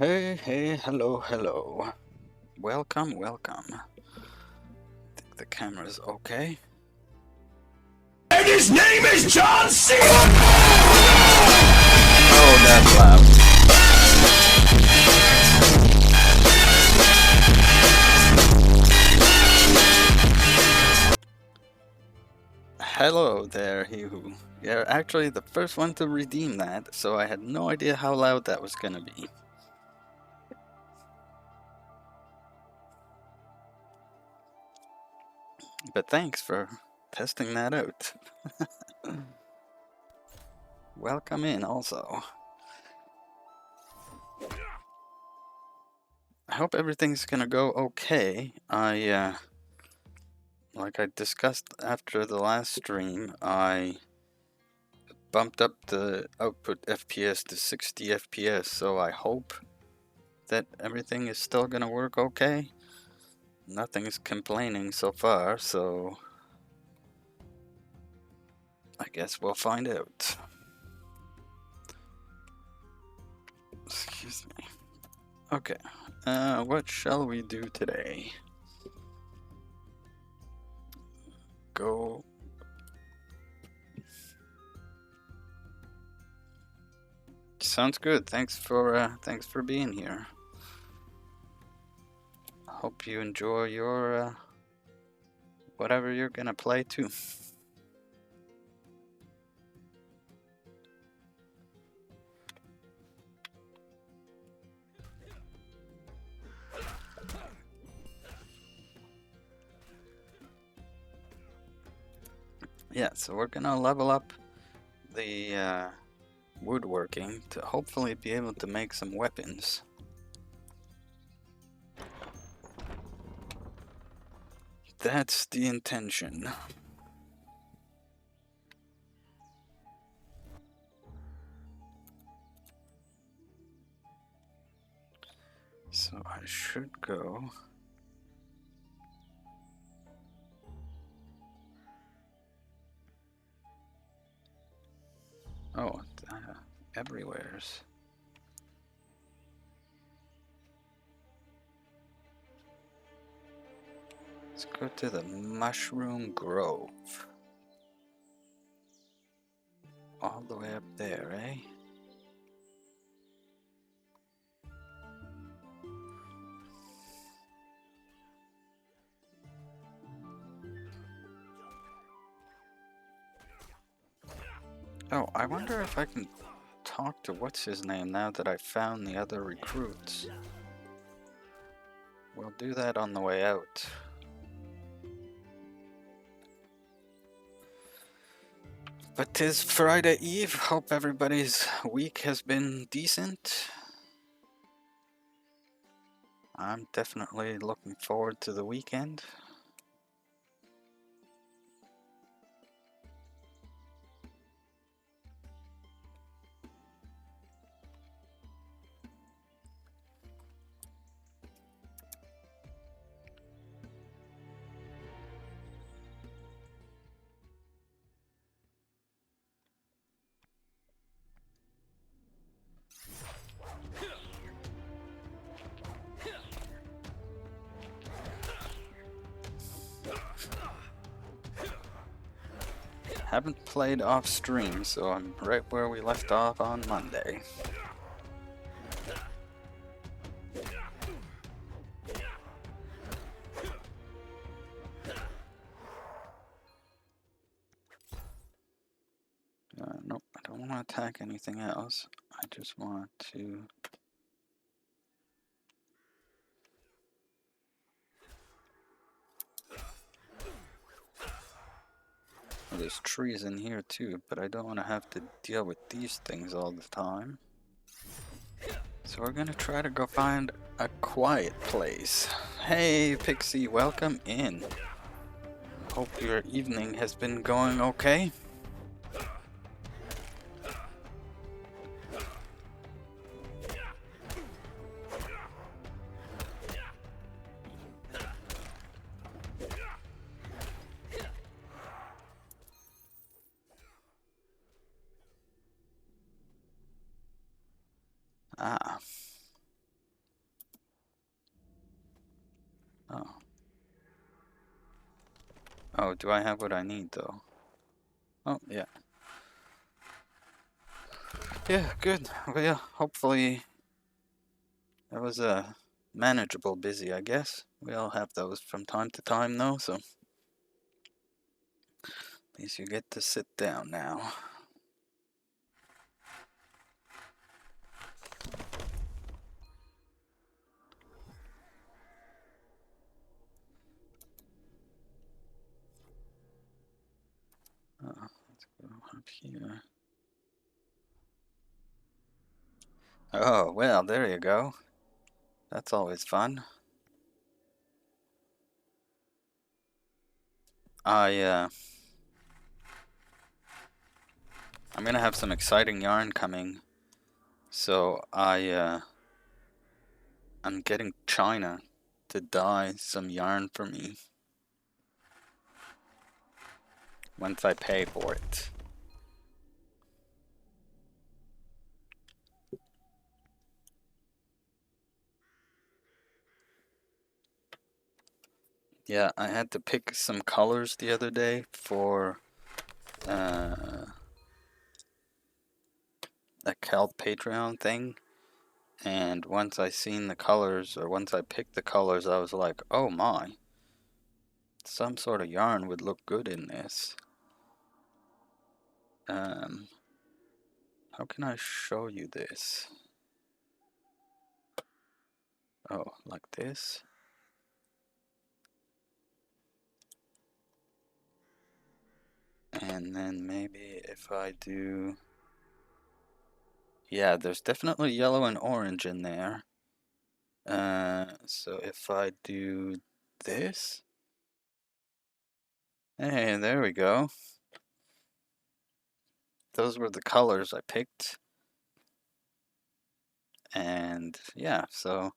Hey, hey, hello, hello. Welcome, welcome. the camera's okay. And his name is John C. Oh, that's loud. Hello there, you. You're actually the first one to redeem that, so I had no idea how loud that was gonna be. But thanks for testing that out. Welcome in also. I hope everything's gonna go okay. Like I discussed after the last stream, I bumped up the output FPS to 60 FPS, so I hope that everything is still gonna work okay. Nothing's complaining so far, so I guess we'll find out. Excuse me. Okay, what shall we do today? Go. Sounds good. Thanks for being here. Hope you enjoy your whatever you're gonna play too. Yeah, so we're gonna level up the woodworking to hopefully be able to make some weapons. That's the intention. So I should go. Oh, everywhere's. Let's go to the Mushroom Grove. All the way up there, eh? Oh, I wonder if I can talk to what's his name now that I found the other recruits. We'll do that on the way out. But 'tis Friday Eve. Hope everybody's week has been decent. I'm definitely looking forward to the weekend. Haven't played off stream, so I'm right where we left off on Monday. Nope, I don't want to attack anything else. I just want to... Well, there's trees in here too, but I don't want to have to deal with these things all the time. So we're gonna try to go find a quiet place. Hey Pixie, welcome in. Hope your evening has been going okay. Ah. Oh. Oh, do I have what I need though? Oh, yeah. Yeah, good. Well, yeah, hopefully that was a manageable busy, I guess. We all have those from time to time though, so at least you get to sit down now. Let's go up here. Oh, well, there you go. That's always fun. I, I'm gonna have some exciting yarn coming, so I'm getting China to dye some yarn for me once I pay for it. Yeah, I had to pick some colors the other day for a Cal Patreon thing, and once I seen the colors, or once I picked the colors, I was like, oh my, some sort of yarn would look good in this. How can I show you this? Oh, like this? And then maybe if I do... Yeah, there's definitely yellow and orange in there. So if I do this... Hey, there we go. Those were the colors I picked. And yeah, so...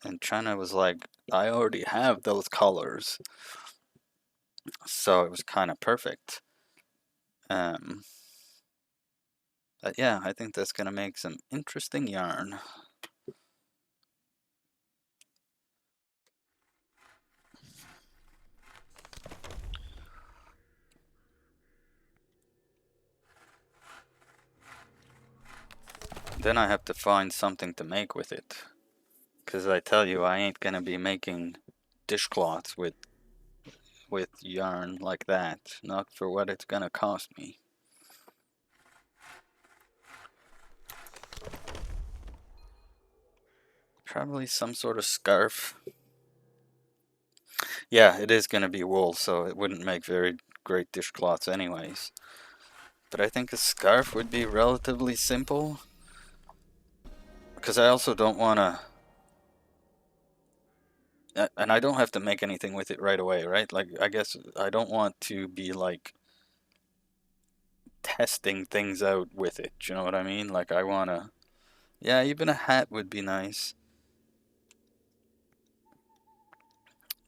And China was like, I already have those colors. So it was kind of perfect. But yeah, I think that's gonna make some interesting yarn. Then I have to find something to make with it. Because I tell you, I ain't gonna be making dishcloths with yarn like that. Not for what it's gonna cost me. Probably some sort of scarf. Yeah, it is gonna be wool, so it wouldn't make very great dishcloths anyways. But I think a scarf would be relatively simple. Because I also don't want to... And I don't have to make anything with it right away, right? Like, I guess I don't want to be, like, testing things out with it. You know what I mean? Like, I want to... Yeah, even a hat would be nice.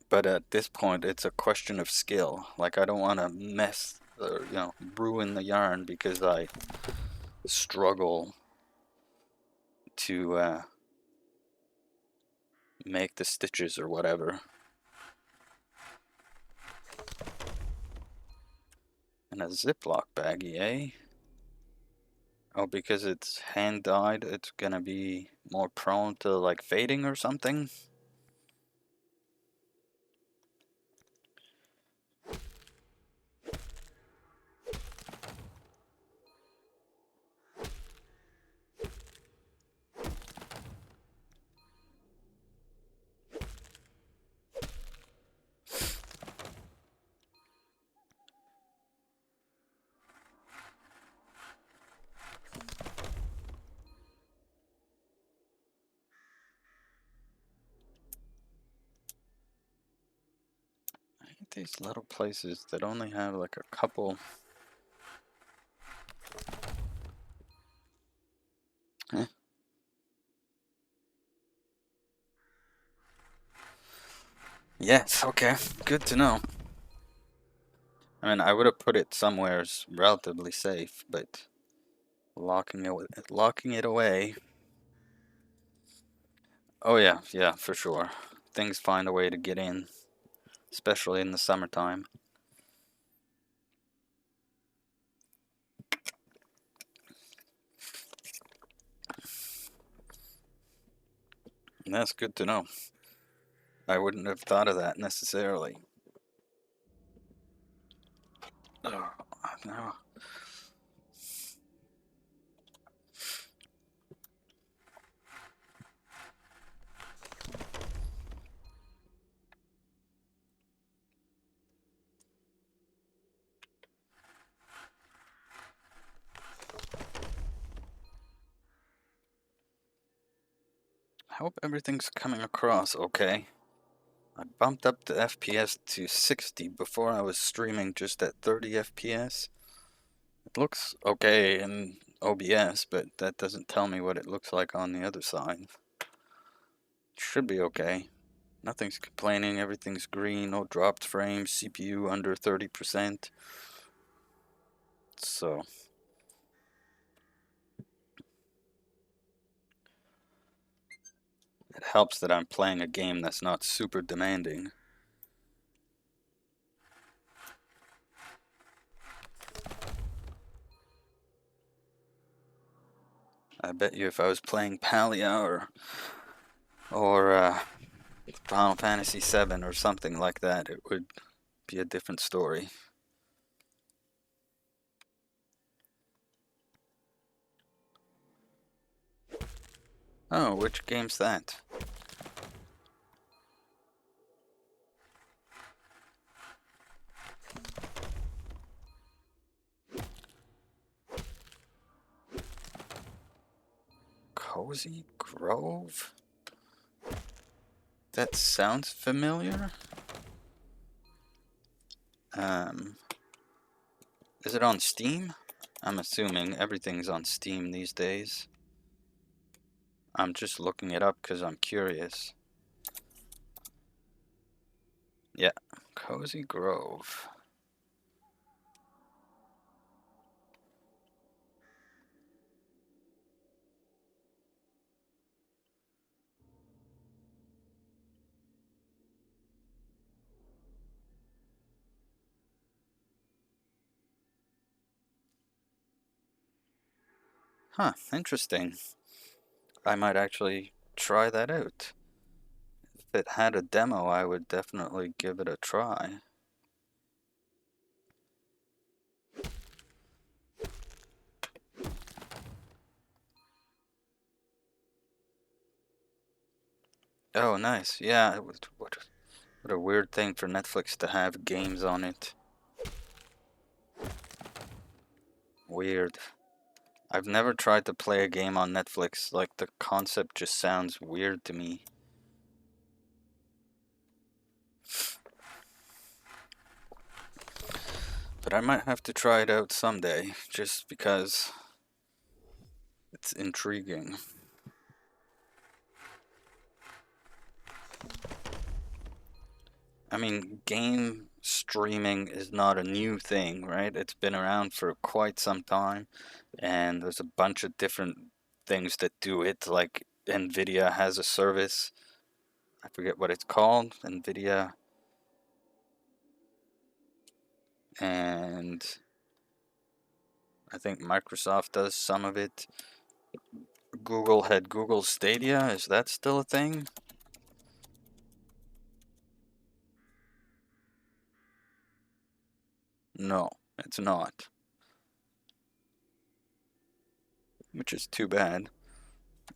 But at this point, it's a question of skill. Like, I don't want to mess or, ruin the yarn because I struggle to make the stitches or whatever. And a Ziploc baggie, eh? Oh, because it's hand dyed, it's gonna be more prone to like fading or something? I hate these little places that only have like a couple. Eh. Yes, okay, good to know. I mean, I would have put it somewhere relatively safe, but locking it away. Oh yeah, yeah, for sure. Things find a way to get in, especially in the summertime. That's good to know. I wouldn't have thought of that necessarily. Oh, no. I hope everything's coming across okay. I bumped up the FPS to 60 before I was streaming just at 30 FPS. It looks okay in OBS, but that doesn't tell me what it looks like on the other side. It should be okay. Nothing's complaining, everything's green, no dropped frames, CPU under 30%. So, it helps that I'm playing a game that's not super demanding. I bet you if I was playing Palia or Final Fantasy VII or something like that, it would be a different story. Oh, which game's that? Cozy Grove? That sounds familiar. Is it on Steam? I'm assuming everything's on Steam these days. I'm just looking it up because I'm curious. Yeah, Cozy Grove. Huh, interesting. I might actually try that out. If it had a demo, I would definitely give it a try. Oh, nice. Yeah, what a weird thing for Netflix to have games on it. Weird. I've never tried to play a game on Netflix. Like, the concept just sounds weird to me. But I might have to try it out someday, just because it's intriguing. I mean, game streaming is not a new thing, right? It's been around for quite some time, and there's a bunch of different things that do it. Like, Nvidia has a service. I forget what it's called. Nvidia. And I think Microsoft does some of it. Google had Google Stadia. Is that still a thing? No, it's not. Which is too bad.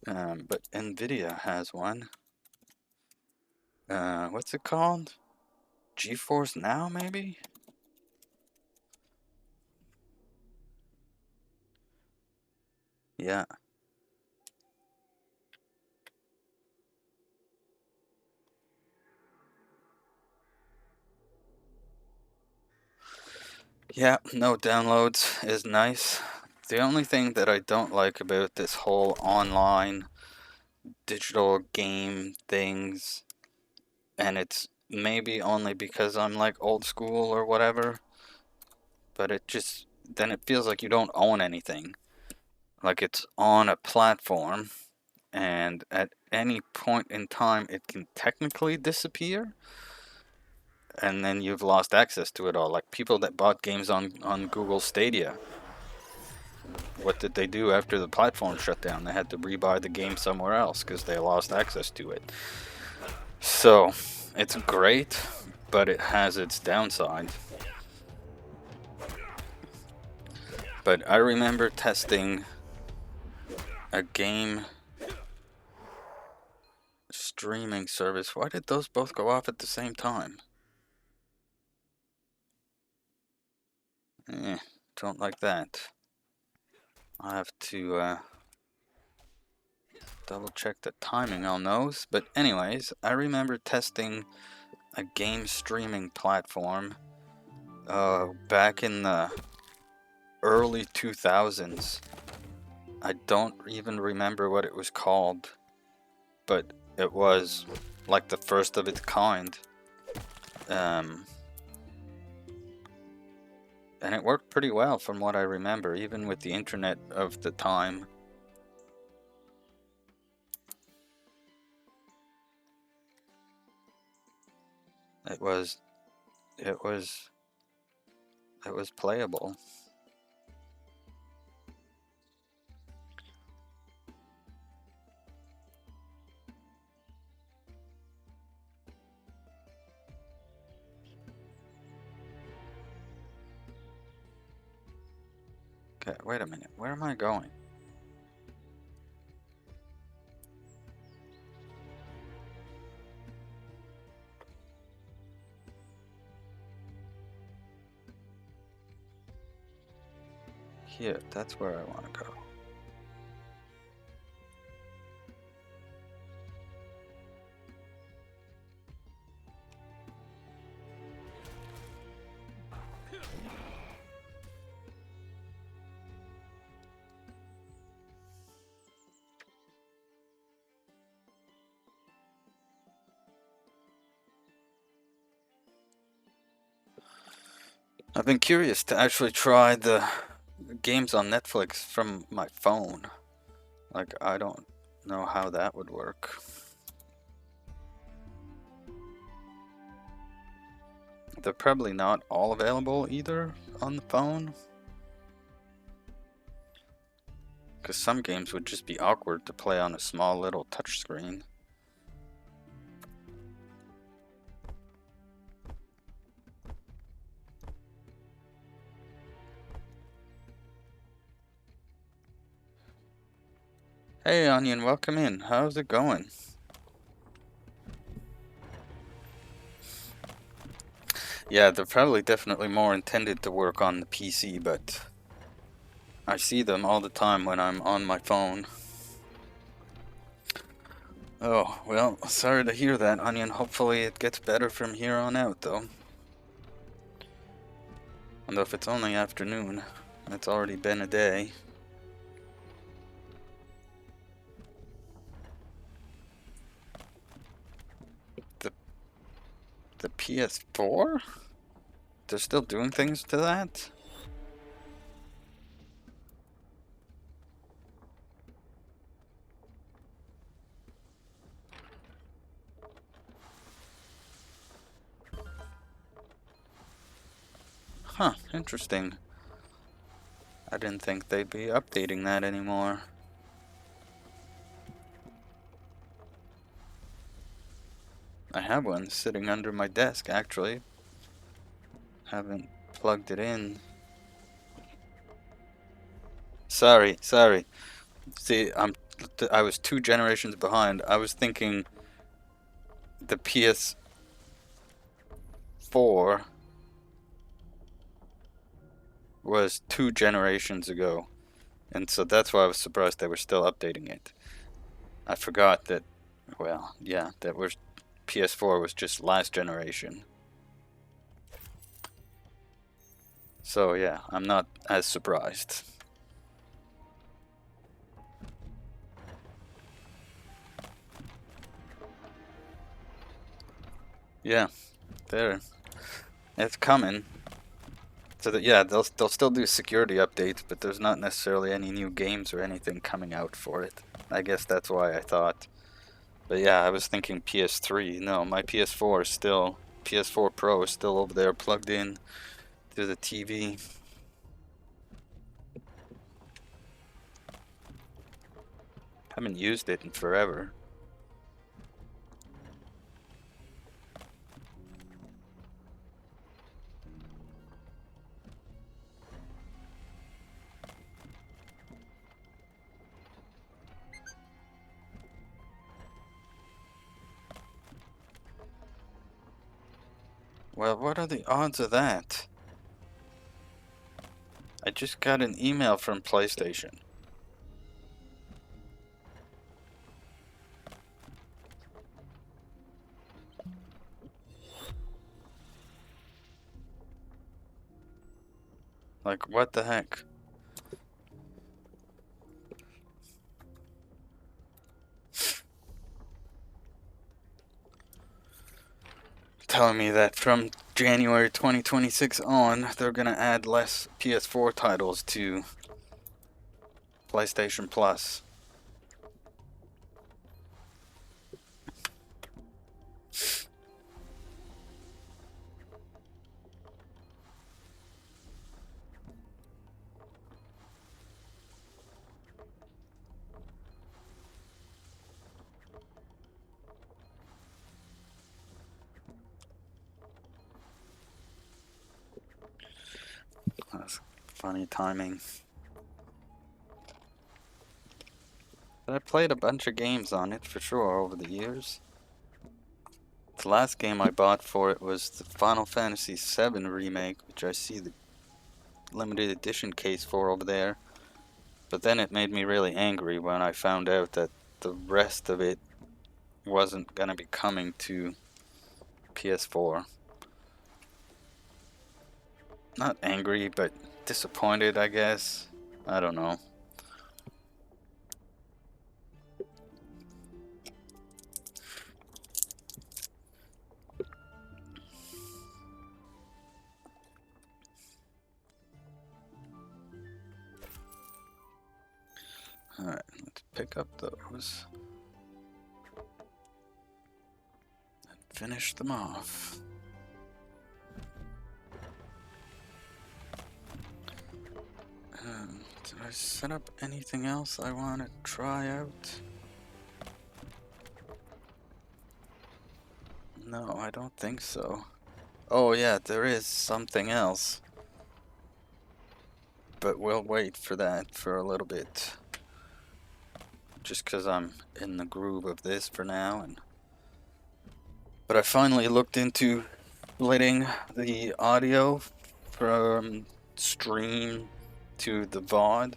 But Nvidia has one. What's it called? GeForce Now, maybe? Yeah. Yeah, no downloads is nice. The only thing that I don't like about this whole online digital game things, and it's maybe only because I'm like old school or whatever, but then it feels like you don't own anything. Like, it's on a platform, and at any point in time it can technically disappear, and then you've lost access to it all. Like, people that bought games on Google Stadia, what did they do after the platform shut down? They had to rebuy the game somewhere else because they lost access to it. So, it's great, but it has its downside. But I remember testing a game streaming service. Why did those both go off at the same time? Don't like that. I have to double check the timing on those. But anyways, I remember testing a game streaming platform back in the early 2000s. I don't even remember what it was called, but it was like the first of its kind. And it worked pretty well from what I remember, even with the internet of the time. It was playable. Okay, wait a minute. Where am I going? Here, that's where I want to go. I've been curious to actually try the games on Netflix from my phone. Like, I don't know how that would work. They're probably not all available either on the phone. Because some games would just be awkward to play on a small little touchscreen. Hey Onion, welcome in. How's it going? Yeah, they're probably definitely more intended to work on the PC, but I see them all the time when I'm on my phone. Oh, well, sorry to hear that, Onion. Hopefully it gets better from here on out, though. Although if it's only afternoon, it's already been a day. The PS4? They're still doing things to that? Huh, interesting. I didn't think they'd be updating that anymore. I have one sitting under my desk, actually. Haven't plugged it in. Sorry. See, I was 2 generations behind. I was thinking the PS4 was 2 generations ago. And so that's why I was surprised they were still updating it. I forgot that, well, yeah, that was PS4 was just last generation. So yeah, I'm not as surprised. Yeah, it's coming. So that, yeah, they'll still do security updates, but there's not necessarily any new games or anything coming out for it. I guess that's why I thought. But yeah, I was thinking PS3. No, my PS4 is still PS4 Pro is still over there plugged in to the TV. Haven't used it in forever. Well, what are the odds of that? I just got an email from PlayStation. Like, what the heck? Telling me that from January 2026 on, they're gonna add less PS4 titles to PlayStation Plus. That's funny timing. But I played a bunch of games on it for sure over the years. The last game I bought for it was the Final Fantasy VII remake, which I see the limited edition case for over there. But then it made me really angry when I found out that the rest of it wasn't gonna be coming to PS4. Not angry, but disappointed, I guess. I don't know. Alright, let's pick up those. And finish them off. Did I set up anything else I want to try out? No, I don't think so. Oh yeah, there is something else. But we'll wait for that for a little bit. Just because I'm in the groove of this for now. But I finally looked into splitting the audio from stream to the VOD.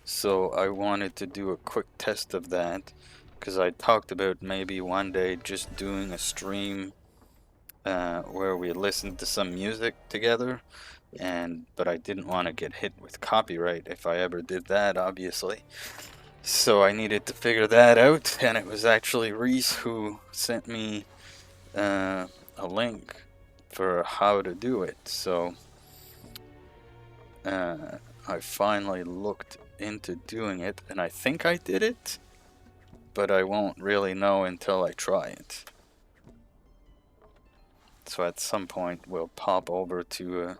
So I wanted to do a quick test of that. Because I talked about maybe one day just doing a stream where we listened to some music together, but I didn't want to get hit with copyright if I ever did that, obviously. So I needed to figure that out, and it was actually Reese who sent me a link for how to do it. So I finally looked into doing it, and I think I did it, but I won't really know until I try it. So at some point we'll pop over to a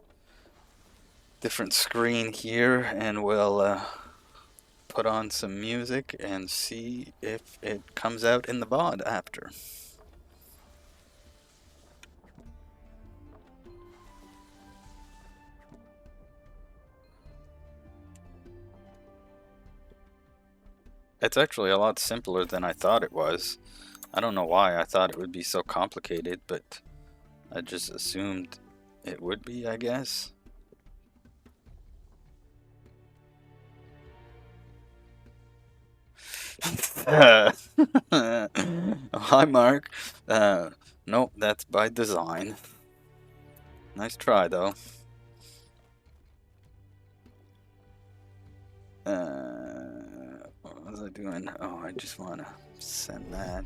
different screen here and we'll put on some music and see if it comes out in the VOD after. It's actually a lot simpler than I thought it was. I don't know why I thought it would be so complicated, but I just assumed it would be, I guess. Hi, Mark. Nope, that's by design. Nice try, though. What was I doing? Oh, I just want to send that.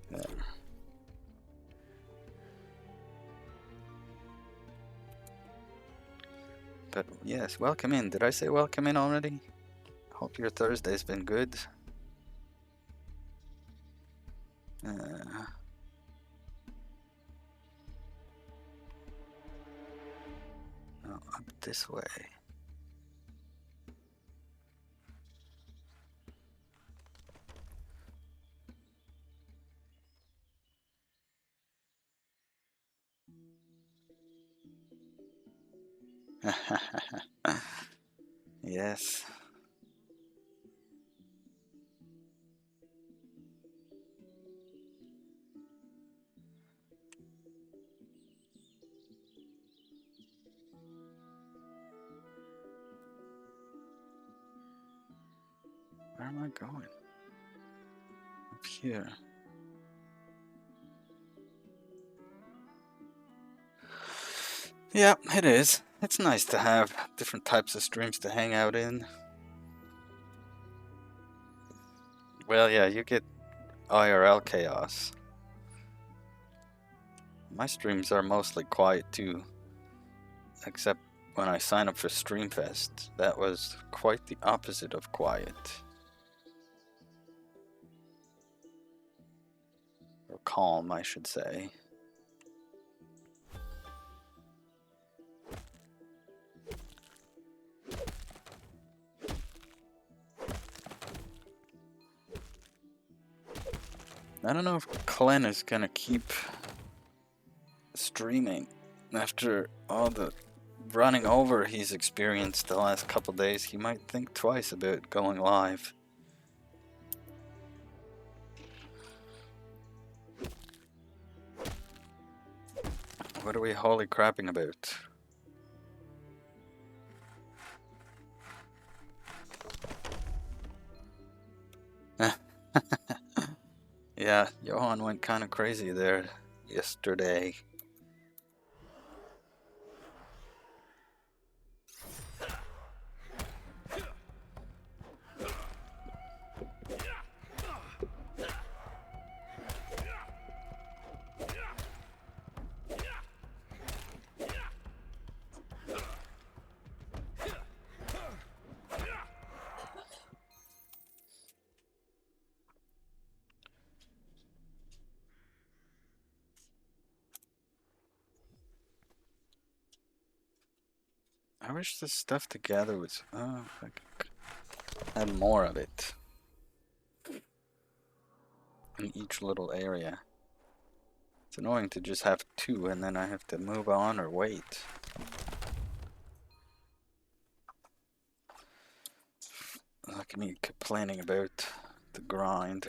There. But yes, welcome in. Did I say welcome in already? Hope your Thursday's been good. No, up this way. Yes. Where am I going? Up here. Yeah, it is. It's nice to have different types of streams to hang out in. Well, yeah, you get IRL chaos. My streams are mostly quiet too, except when I sign up for Streamfest. That was quite the opposite of quiet. Or calm, I should say. I don't know if Glenn is gonna keep streaming after all the running over he's experienced the last couple days. He might think twice about going live. What are we holy crapping about? Yeah, Johan went kind of crazy there yesterday. I wish this stuff together was. Oh, I could add more of it in each little area. It's annoying to just have two and then I have to move on or wait. Look at me complaining about the grind.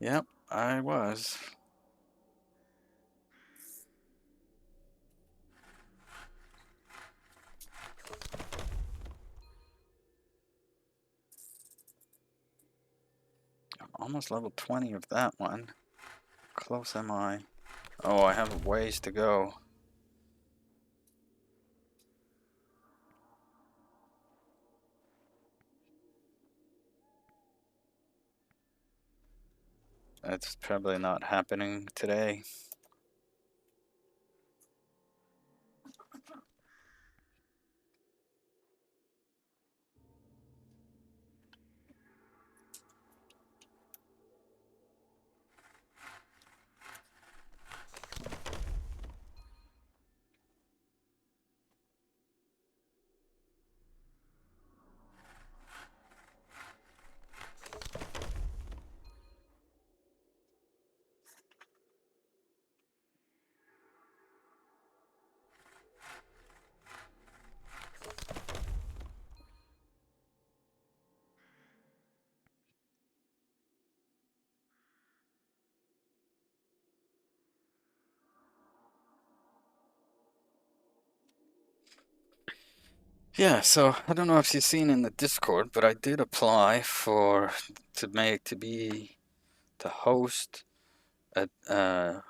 Yep, I was. I'm almost level 20 of that one. Close am I? Oh, I have ways to go. That's probably not happening today. Yeah, so I don't know if you've seen in the Discord, but I did apply to host a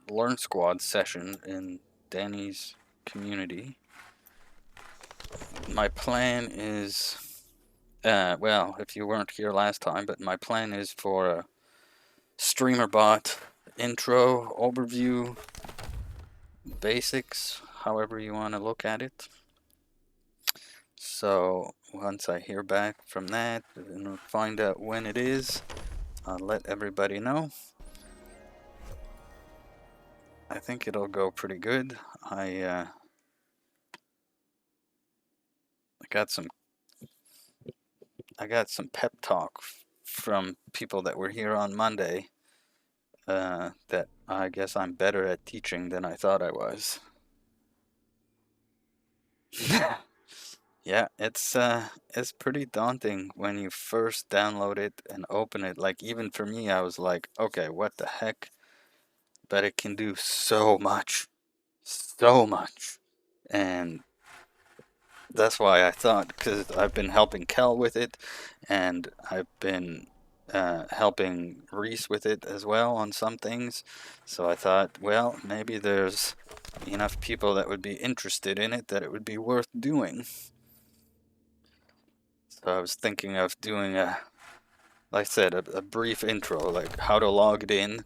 Learn Squad session in Danny's community. My plan is, well, if you weren't here last time, but my plan is for a streamer bot intro, overview, basics, however you want to look at it. So once I hear back from that and find out when it is, I'll let everybody know. I think it'll go pretty good. I got some I got some pep talk from people that were here on Monday that I guess I'm better at teaching than I thought I was. Yeah, it's pretty daunting when you first download it and open it. Like even for me, I was like, okay, what the heck? But it can do so much, so much. And that's why I thought, because I've been helping Kel with it, and I've been helping Reese with it as well on some things. So I thought, well, maybe there's enough people that would be interested in it that it would be worth doing. So I was thinking of doing like I said, a brief intro, like how to log it in,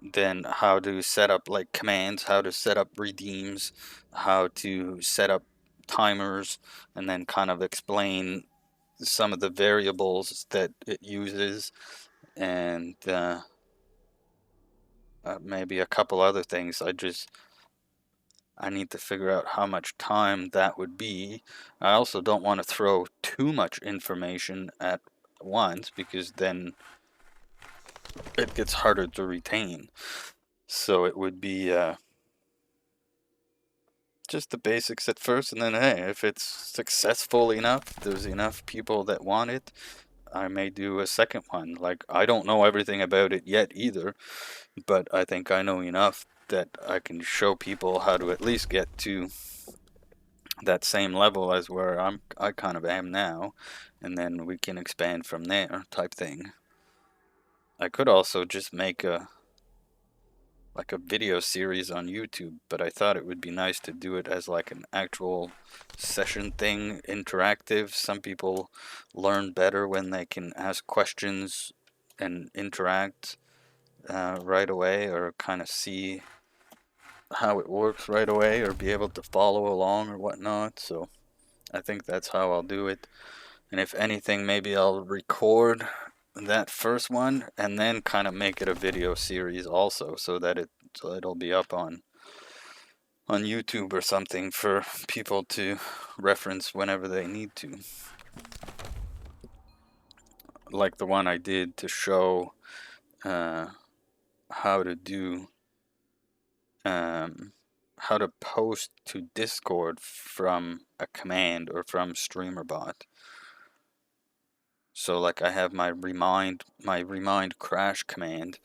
then how to set up like commands, how to set up redeems, how to set up timers, and then kind of explain some of the variables that it uses, and maybe a couple other things. I need to figure out how much time that would be. I also don't want to throw too much information at once because then it gets harder to retain. So it would be just the basics at first, and then hey, if it's successful enough, there's enough people that want it, I may do a second one. Like, I don't know everything about it yet either, but I think I know enough that I can show people how to at least get to that same level as where I kind of am now, and then we can expand from there type thing. I could also just make a like a video series on YouTube, but I thought it would be nice to do it as like an actual session thing, interactive. Some people learn better when they can ask questions and interact right away, or kind of see how it works right away, or be able to follow along or whatnot. So I think that's how I'll do it. And if anything, maybe I'll record that first one and then kind of make it a video series also, so that it'll be up on YouTube or something for people to reference whenever they need to. Like the one I did to show how to do how to post to Discord from a command or from StreamerBot. So like I have my remind crash command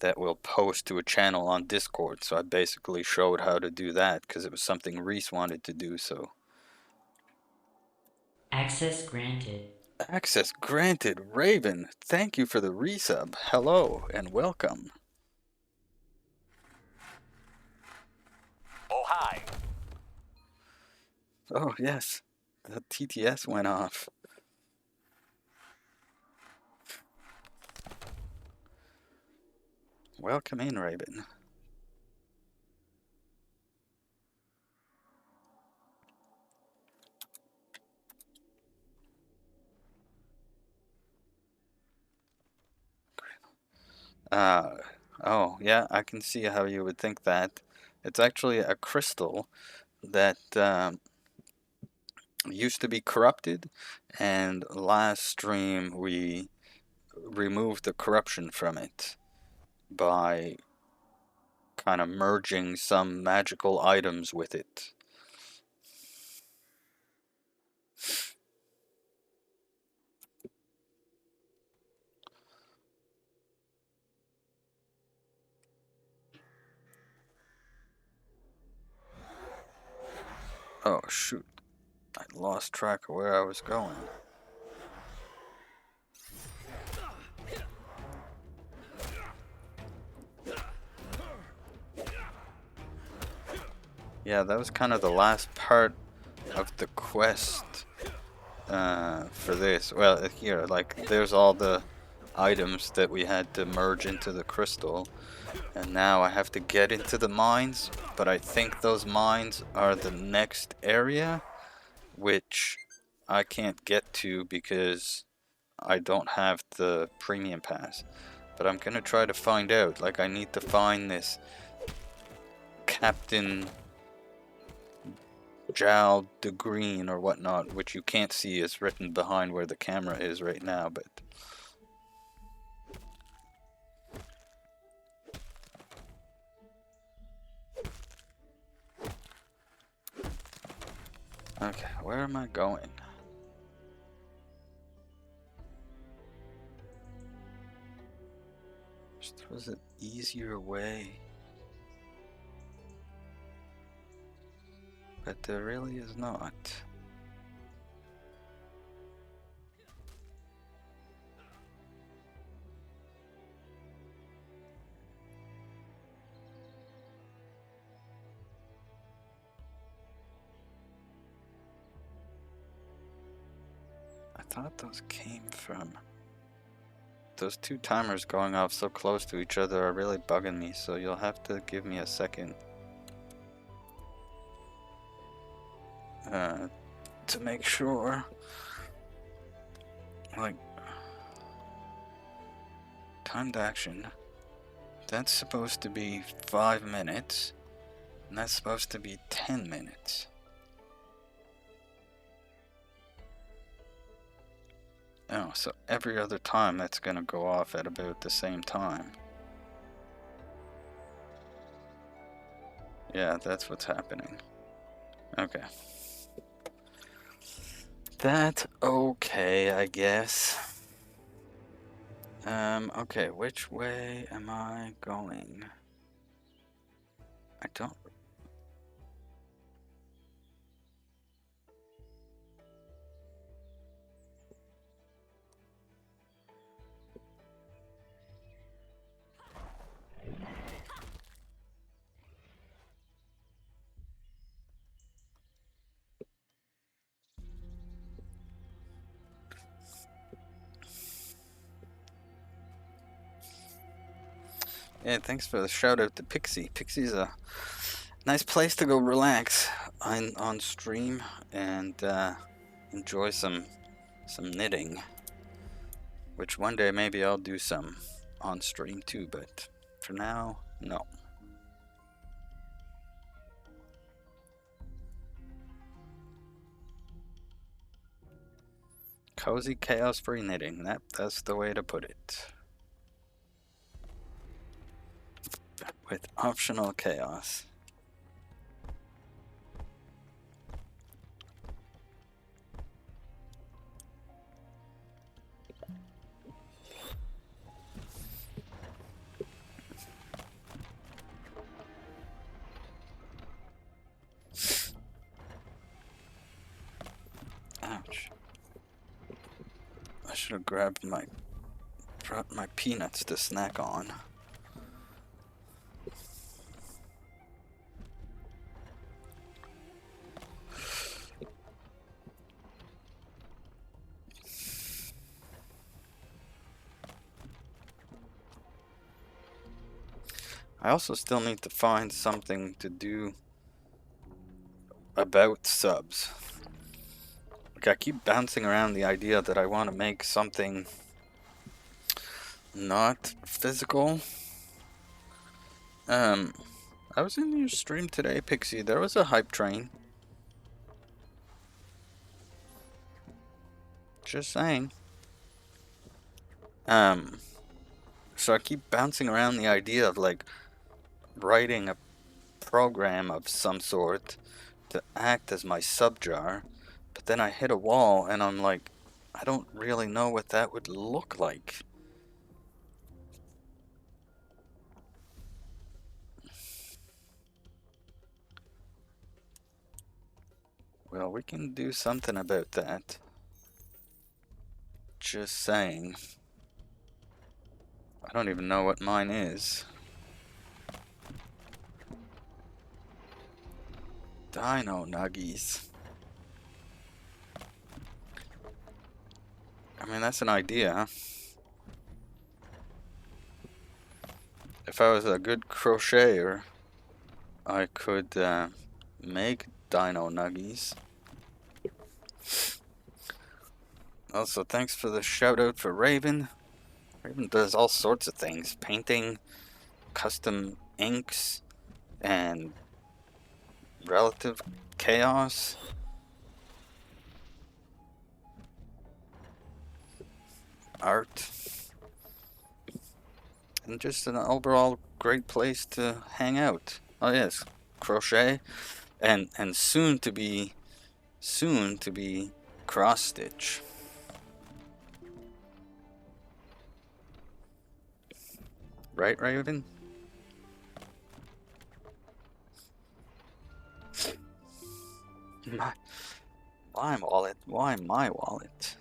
that will post to a channel on Discord. So I basically showed how to do that because it was something Reese wanted to do. So Access granted. access granted, Raven. Thank you for the resub. Hello and welcome. Oh, hi. Oh yes, the TTS went off. Welcome in, Raven. Uh, oh yeah, I can see how you would think that. It's actually a crystal that used to be corrupted, and last stream we removed the corruption from it by kind of merging some magical items with it. Oh shoot, I lost track of where I was going. Yeah, that was kind of the last part of the quest for this. Well, here, like, there's all the items that we had to merge into the crystal, and now I have to get into the mines, but I think those mines are the next area, which I can't get to because I don't have the premium pass. But I'm gonna try to find out. Like, I need to find this Captain Jal de Green or whatnot, which you can't see is written behind where the camera is right now, but okay, where am I going? There was an easier way, but there really is not. I thought those came from... Those two timers going off so close to each other are really bugging me, so you'll have to give me a second to make sure. Like, timed action, that's supposed to be 5 minutes, and that's supposed to be 10 minutes. Oh, so every other time that's gonna go off at about the same time. Yeah, that's what's happening. Okay. That's okay, I guess. Okay, which way am I going? I don't... Yeah, thanks for the shout out to Pixie. Pixie's a nice place to go relax on stream and enjoy some knitting, which one day maybe I'll do some on stream too, but for now, no. Cozy chaos free knitting, that's the way to put it. With optional chaos. Ouch. I should have grabbed my peanuts to snack on. I also still need to find something to do about subs. Like, I keep bouncing around the idea that I want to make something not physical. I was in your stream today, Pixie. There was a hype train. Just saying. So I keep bouncing around the idea of, like, writing a program of some sort to act as my subjar, but then I hit a wall and I'm like, I don't really know what that would look like. Well, we can do something about that. Just saying. I don't even know what mine is. Dino Nuggies. I mean, that's an idea. If I was a good crocheter, I could make Dino Nuggies. Also, thanks for the shout out for Raven. Raven does all sorts of things. Painting, custom inks, and relative chaos. Art. And just an overall great place to hang out. Oh yes, crochet and soon to be cross stitch. Right, Raven? Why wallet? Why my wallet?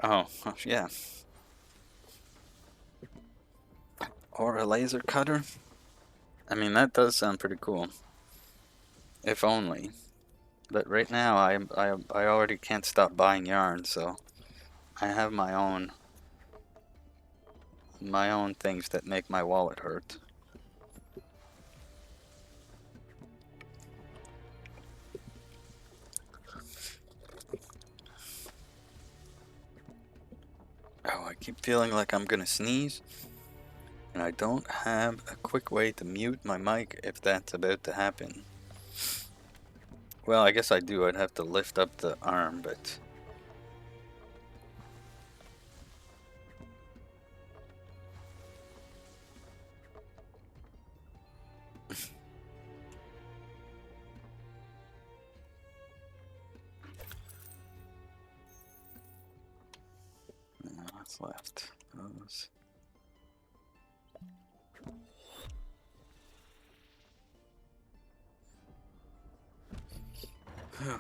Oh, yeah. Or a laser cutter? I mean, that does sound pretty cool. If only. But right now, I already can't stop buying yarn, so I have my own things that make my wallet hurt. Oh, I keep feeling like I'm gonna sneeze, and I don't have a quick way to mute my mic if that's about to happen. Well, I guess I do. I'd have to lift up the arm, but... what's left? Those. I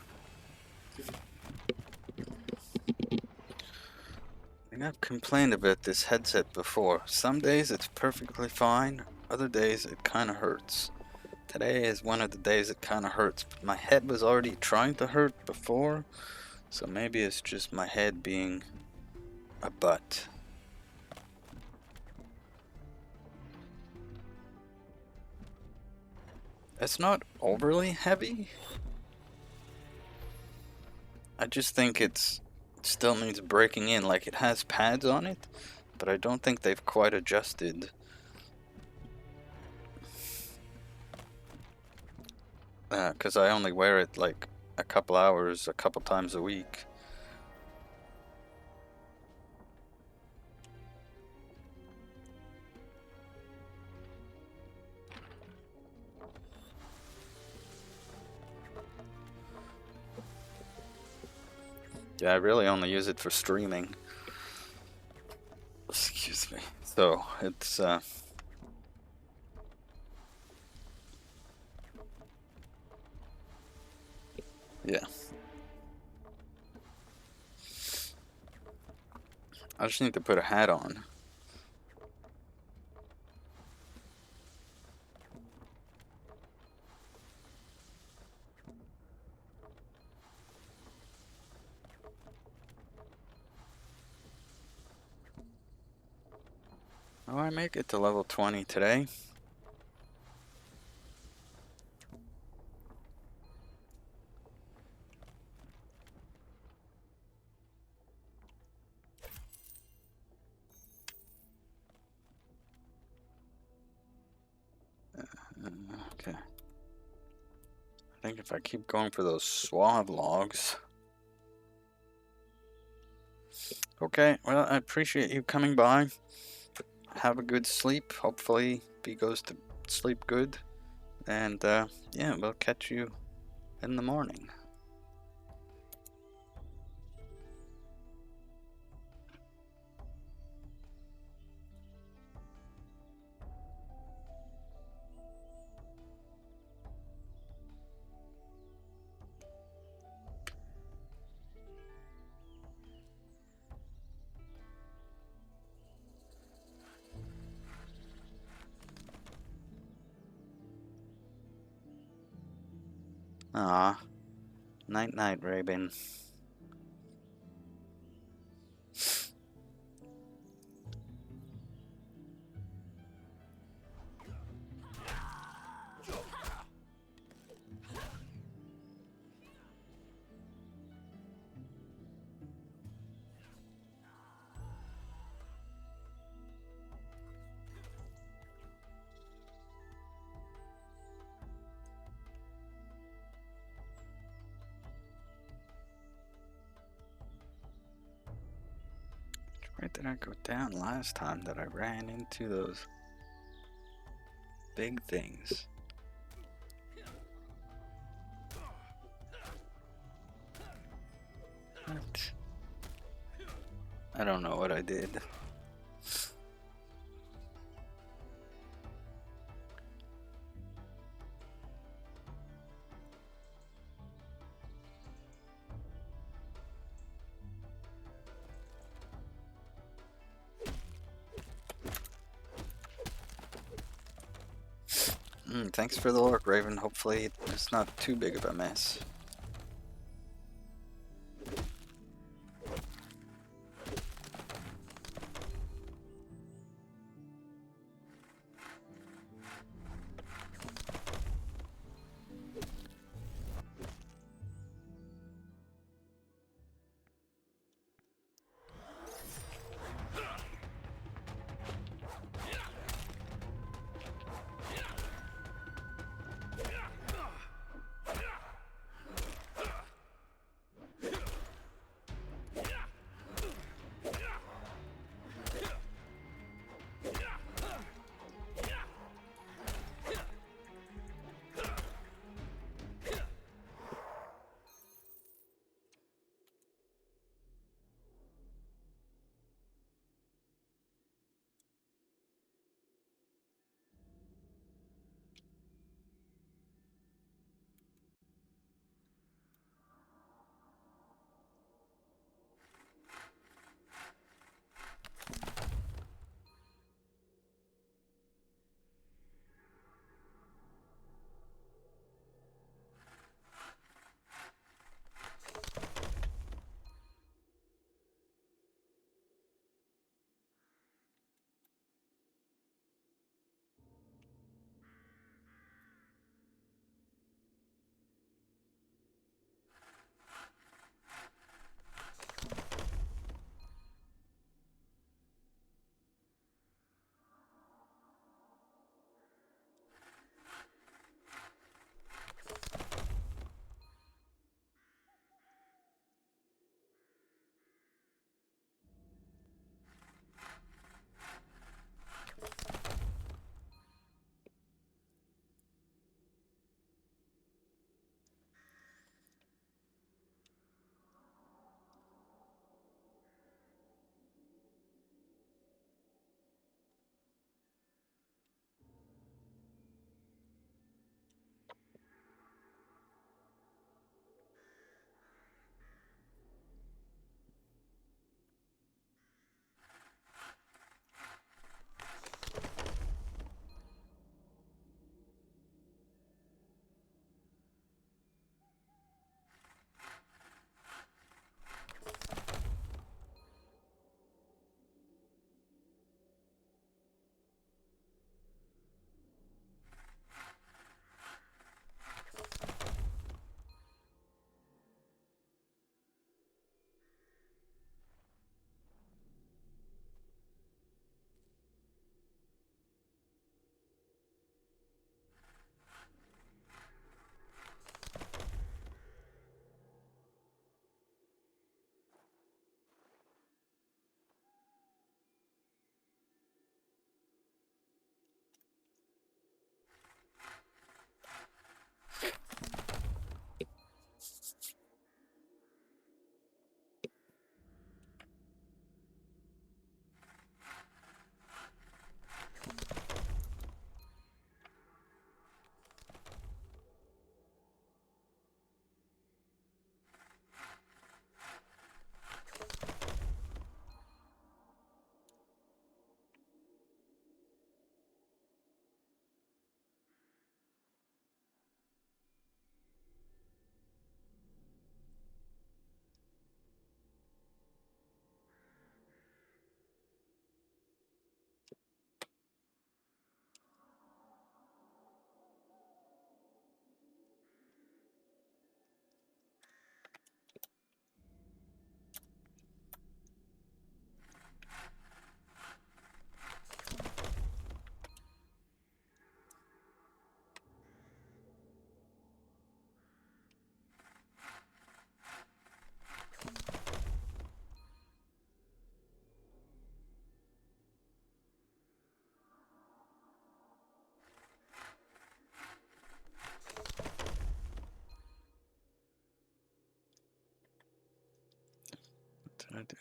think I've complained about this headset before. Some days it's perfectly fine, other days it kinda hurts. Today is one of the days it kinda hurts, but my head was already trying to hurt before, so maybe it's just my head being a butt. It's not overly heavy. I just think it still needs breaking in. Like, it has pads on it, but I don't think they've quite adjusted. Because I only wear it like a couple hours, a couple times a week. Yeah, I really only use it for streaming. Excuse me. So, it's, yeah. I just need to put a hat on. Oh, I make it to level 20 today. Okay. I think if I keep going for those swab logs. Okay, well, I appreciate you coming by. Have a good sleep. Hopefully, B goes to sleep good. And, yeah, we'll catch you in the morning. Ah, night night, Rabin. Where did I go down last time that I ran into those big things? What? I don't know what I did. Thanks for the lurk, Raven. Hopefully it's not too big of a mess. I do.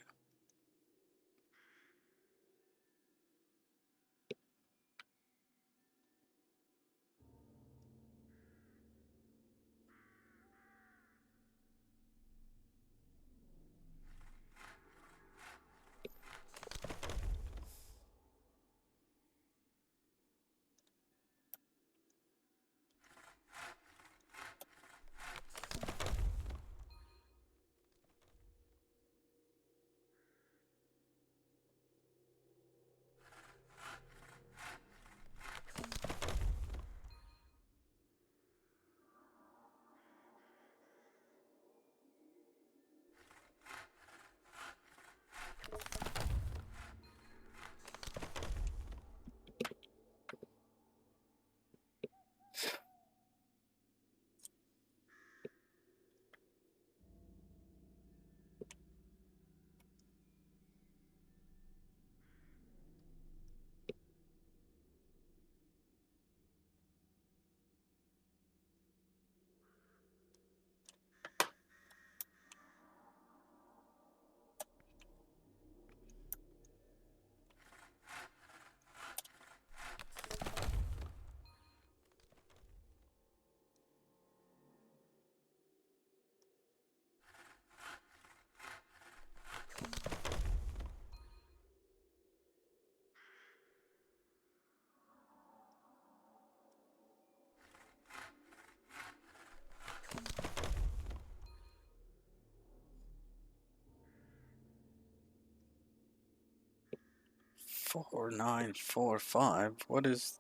Four, 9, 4, 5. What is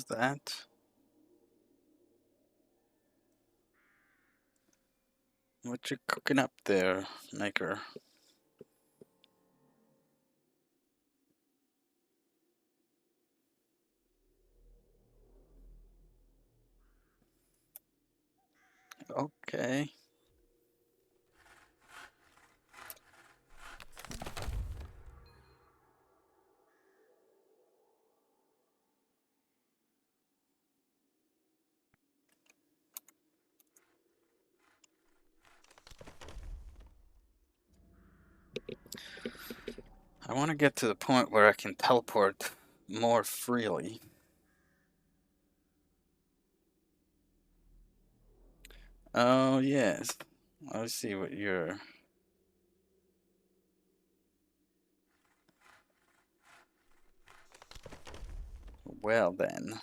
that? What you cooking up there, Maker? Okay. I want to get to the point where I can teleport more freely. Oh, yes. I see what you're... Well, then.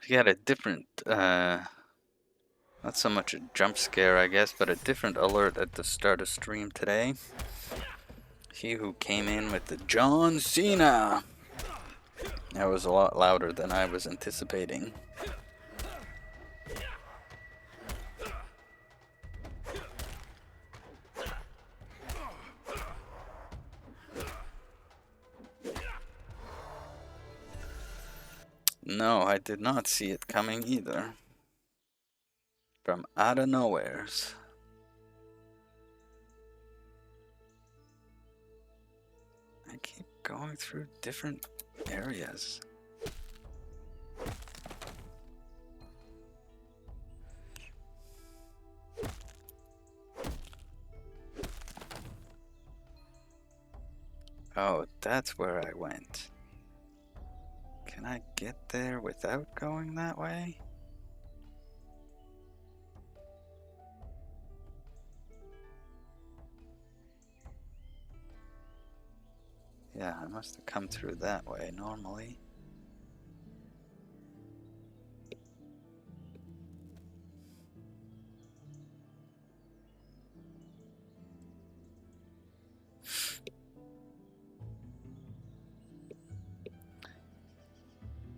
We got a different, not so much a jump scare, I guess, but a different alert at the start of stream today. He who came in with the John Cena. That was a lot louder than I was anticipating. No, I did not see it coming either. From out of nowheres. I keep going through different areas. Oh, that's where I went. Can I get there without going that way? Yeah, I must have come through that way normally.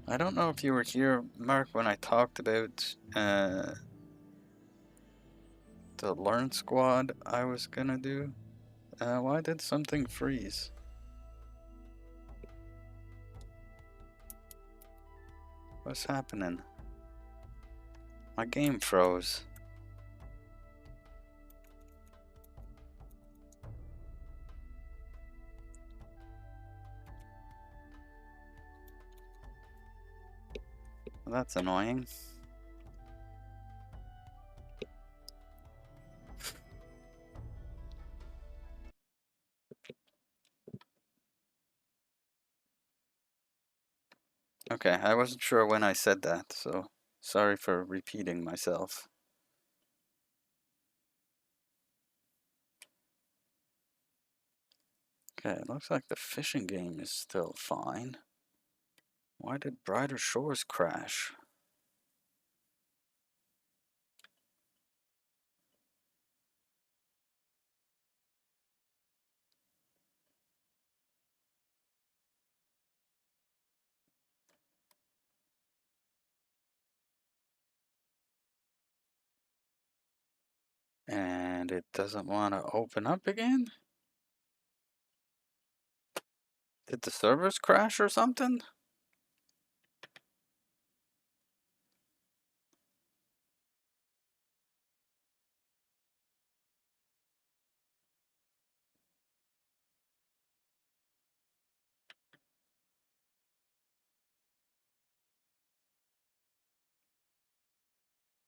I don't know if you were here, Mark, when I talked about the Learn Squad I was gonna do. Why did something freeze? What's happening? My game froze. that's annoying. Okay, I wasn't sure when I said that, so sorry for repeating myself. Okay, it looks like the fishing game is still fine. Why did Brighter Shores crash? And it doesn't want to open up again? Did the servers crash or something?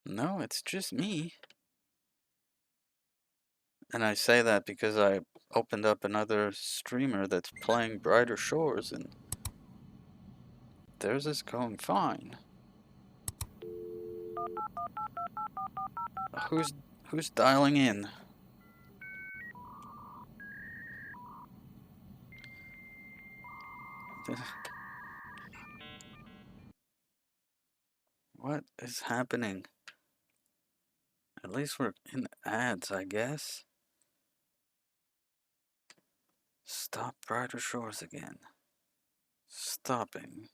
No, it's just me. And I say that because I opened up another streamer that's playing Brighter Shores and theirs is going fine. Who's who's dialing in? What is happening? At least we're in ads, I guess. Stop Brighter Shores again. Stopping.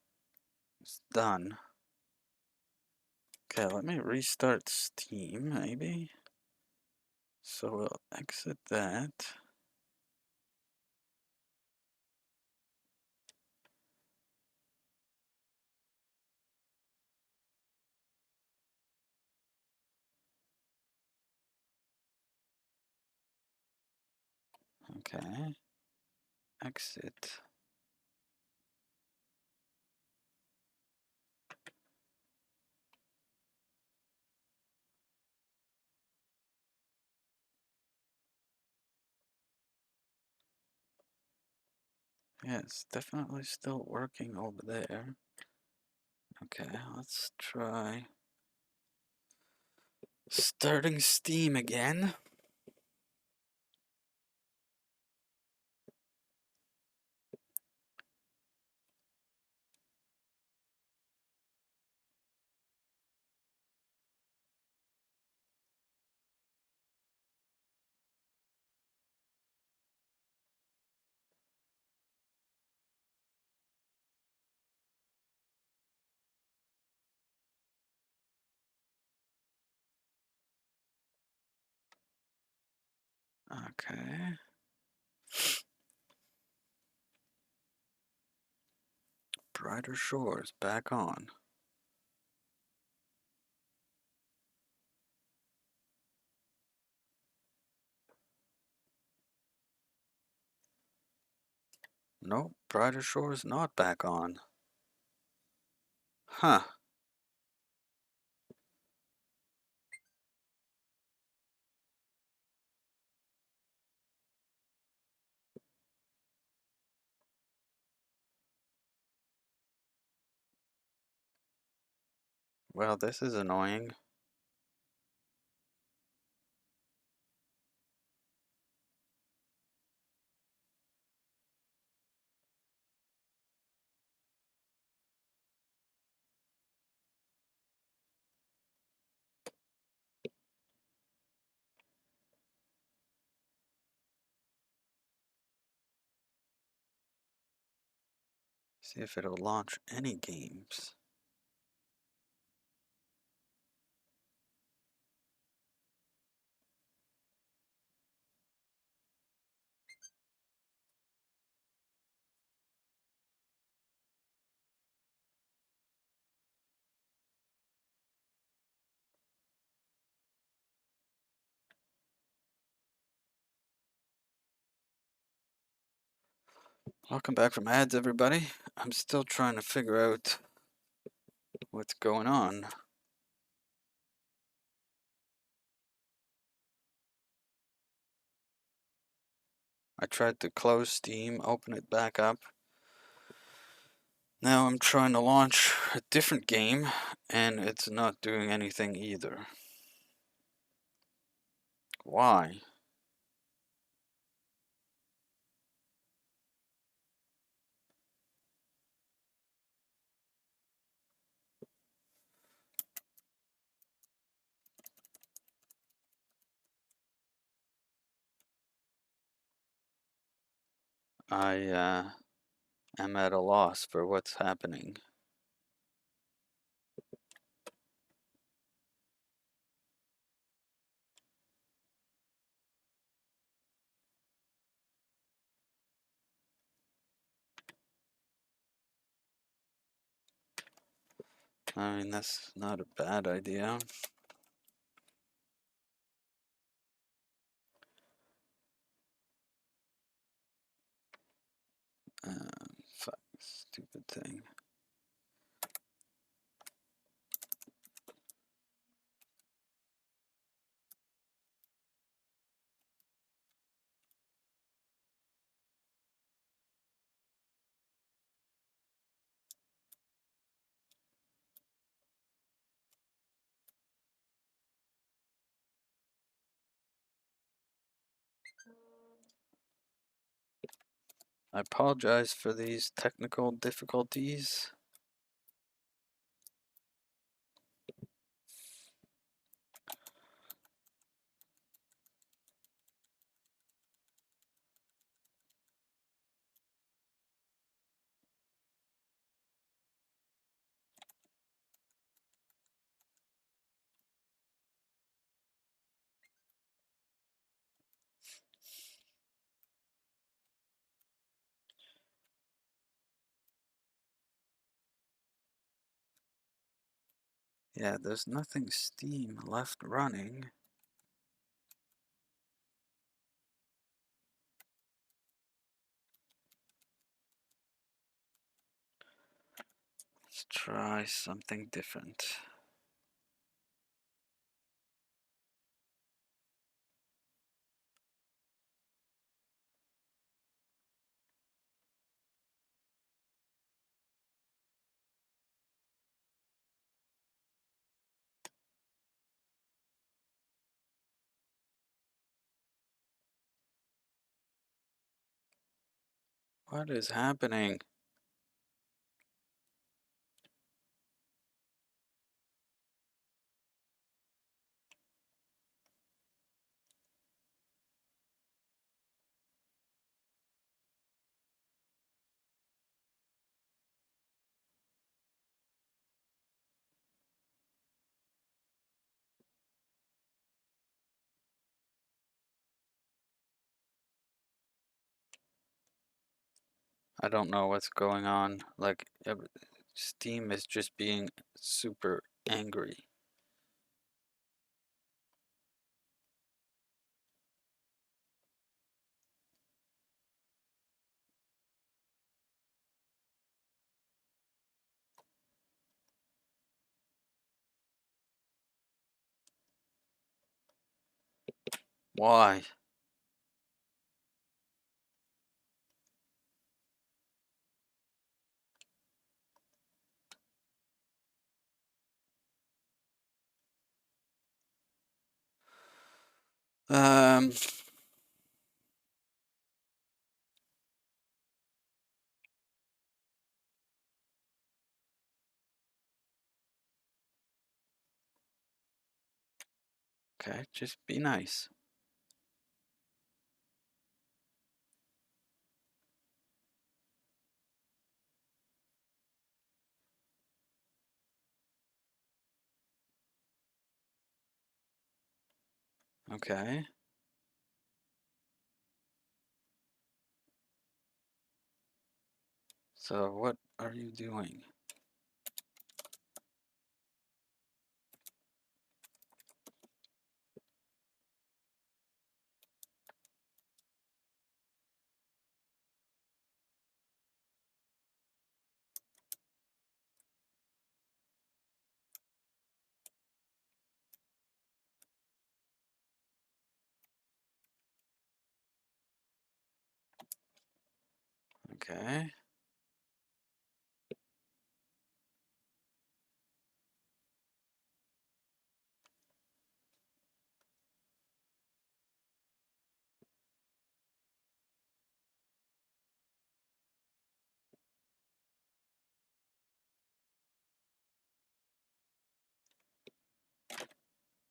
It's done. Okay, let me restart Steam, maybe. So we'll exit that. Okay. Exit. Yeah, it's definitely still working over there. Okay, let's try starting Steam again. Okay. Brighter Shores back on. Nope, Brighter Shores not back on. Huh. Well, this is annoying. See if it'll launch any games. Welcome back from ads, everybody. I'm still trying to figure out What's going on? I tried to close Steam, open it back up. Now I'm trying to launch a different game, and it's not doing anything either. Why? I am at a loss for what's happening. I mean, that's not a bad idea. Fuck, stupid thing. I apologize for these technical difficulties. Yeah, there's nothing Steam left running. Let's try something different. What is happening? I don't know what's going on. Like, Steam is just being super angry. Why? Um, okay, just be nice. Okay. So what are you doing? Okay.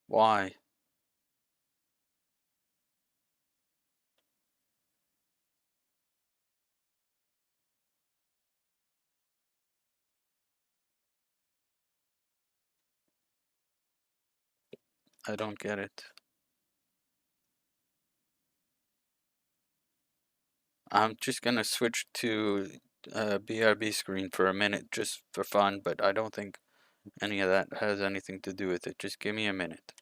Why? I don't get it. I'm just gonna switch to BRB screen for a minute just for fun, but I don't think any of that has anything to do with it. Just give me a minute.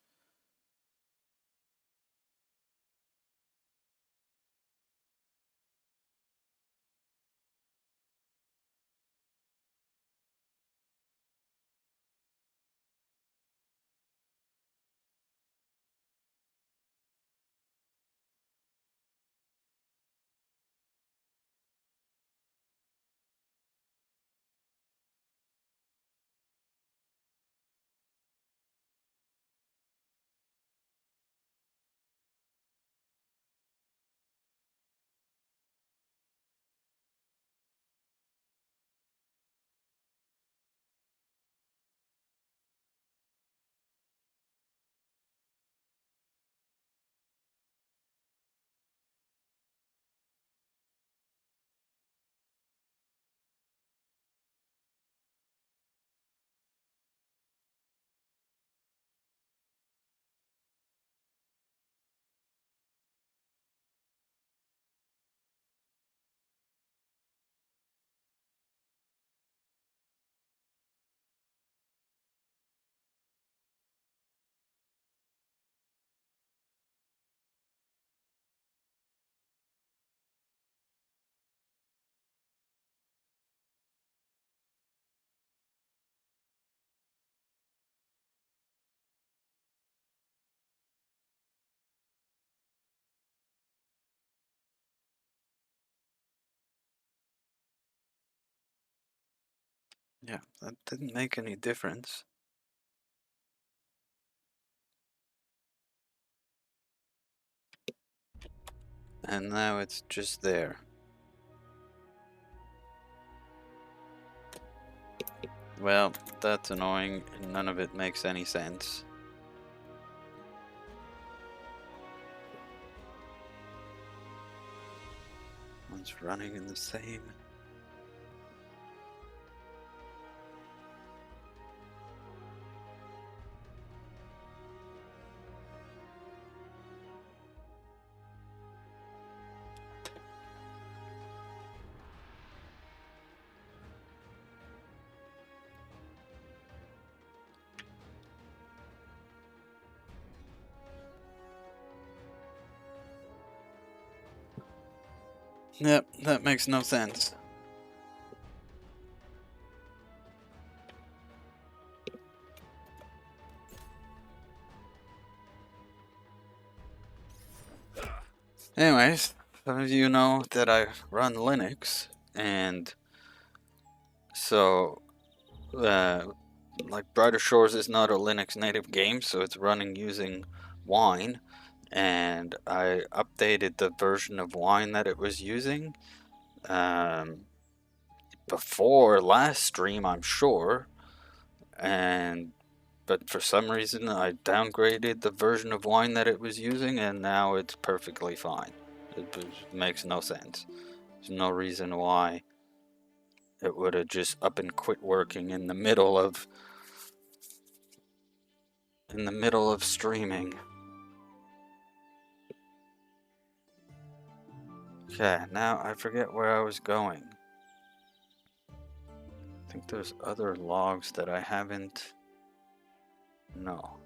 Yeah, that didn't make any difference. And now it's just there. Well, that's annoying, and none of it makes any sense. One's running in the same. Yep, that makes no sense. Anyways, some of you know that I run Linux, and so, like Brighter Shores is not a Linux native game, so it's running using Wine, and I updated the version of Wine that it was using before last stream, I'm sure, but for some reason I downgraded the version of Wine that it was using, and now it's perfectly fine. It makes no sense. There's no reason why it would have just up and quit working in the middle of streaming. Okay, now I forget where I was going. I think there's other logs that I haven't. No.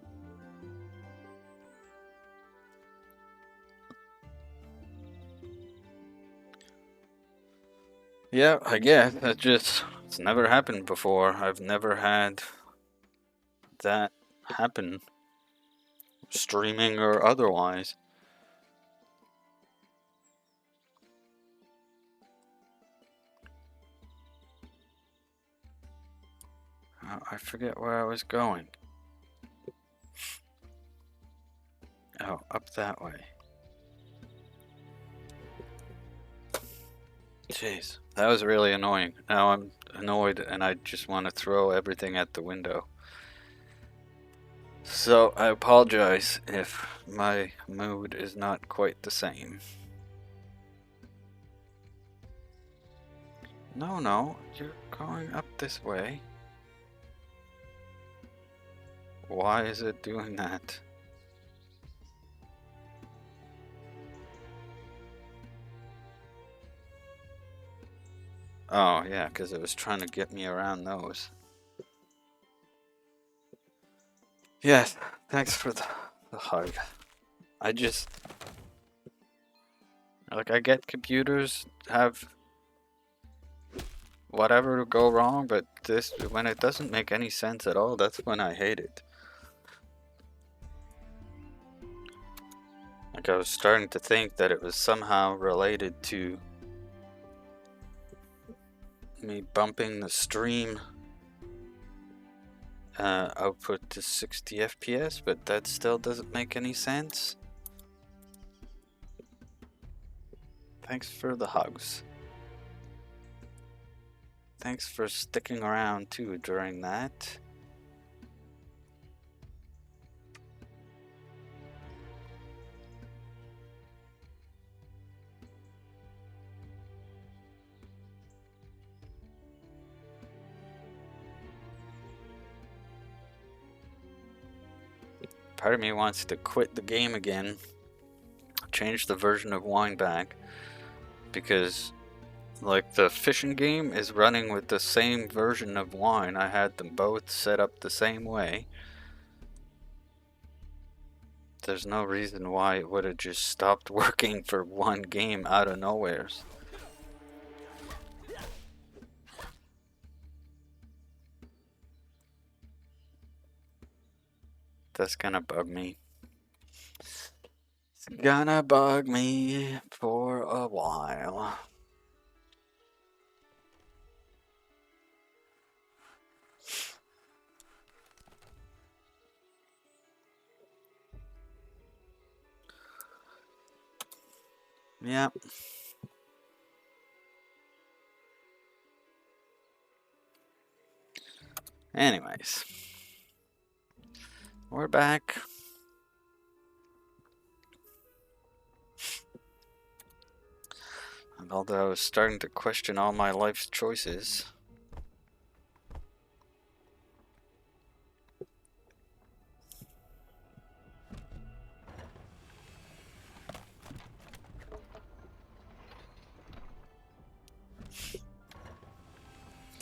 Yeah, I guess it's never happened before. I've never had that happen, streaming or otherwise. I forget where I was going. Oh, up that way. Jeez, that was really annoying. Now I'm annoyed and I just want to throw everything at the window. So I apologize if my mood is not quite the same. No, you're going up this way. Why is it doing that? Oh, yeah, because it was trying to get me around those. Yes, thanks for the hug. I just... Like, I get computers have whatever go wrong, but this, when it doesn't make any sense at all, that's when I hate it. Like, I was starting to think that it was somehow related to me bumping the stream output to 60 FPS, but that still doesn't make any sense. Thanks for the hugs. Thanks for sticking around too during that. Part of me wants to quit the game again, change the version of Wine back, because like the fishing game is running with the same version of Wine. I had them both set up the same way. There's no reason why it would have just stopped working for one game out of nowheres. That's gonna bug me. It's gonna bug me for a while. Yep. Anyways, we're back. And although I was starting to question all my life's choices,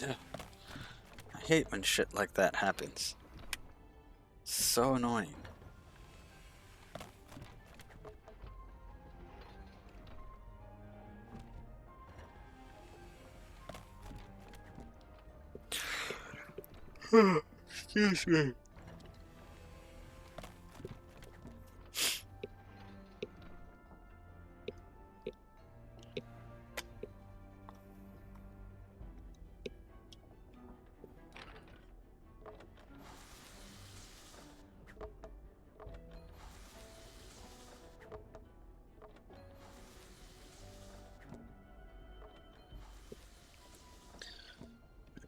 I hate when shit like that happens. So annoying. Excuse me.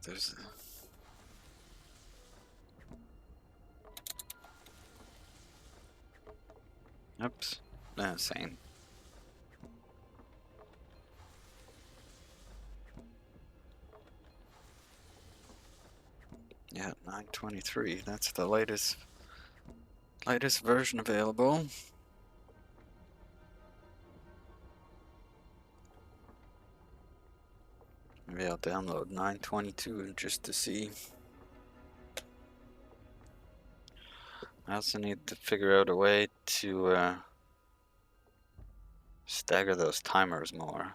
There's... Oops. Nah, same. Yeah, 923. That's the latest version available. Maybe I'll download 922 just to see. I also need to figure out a way to stagger those timers more.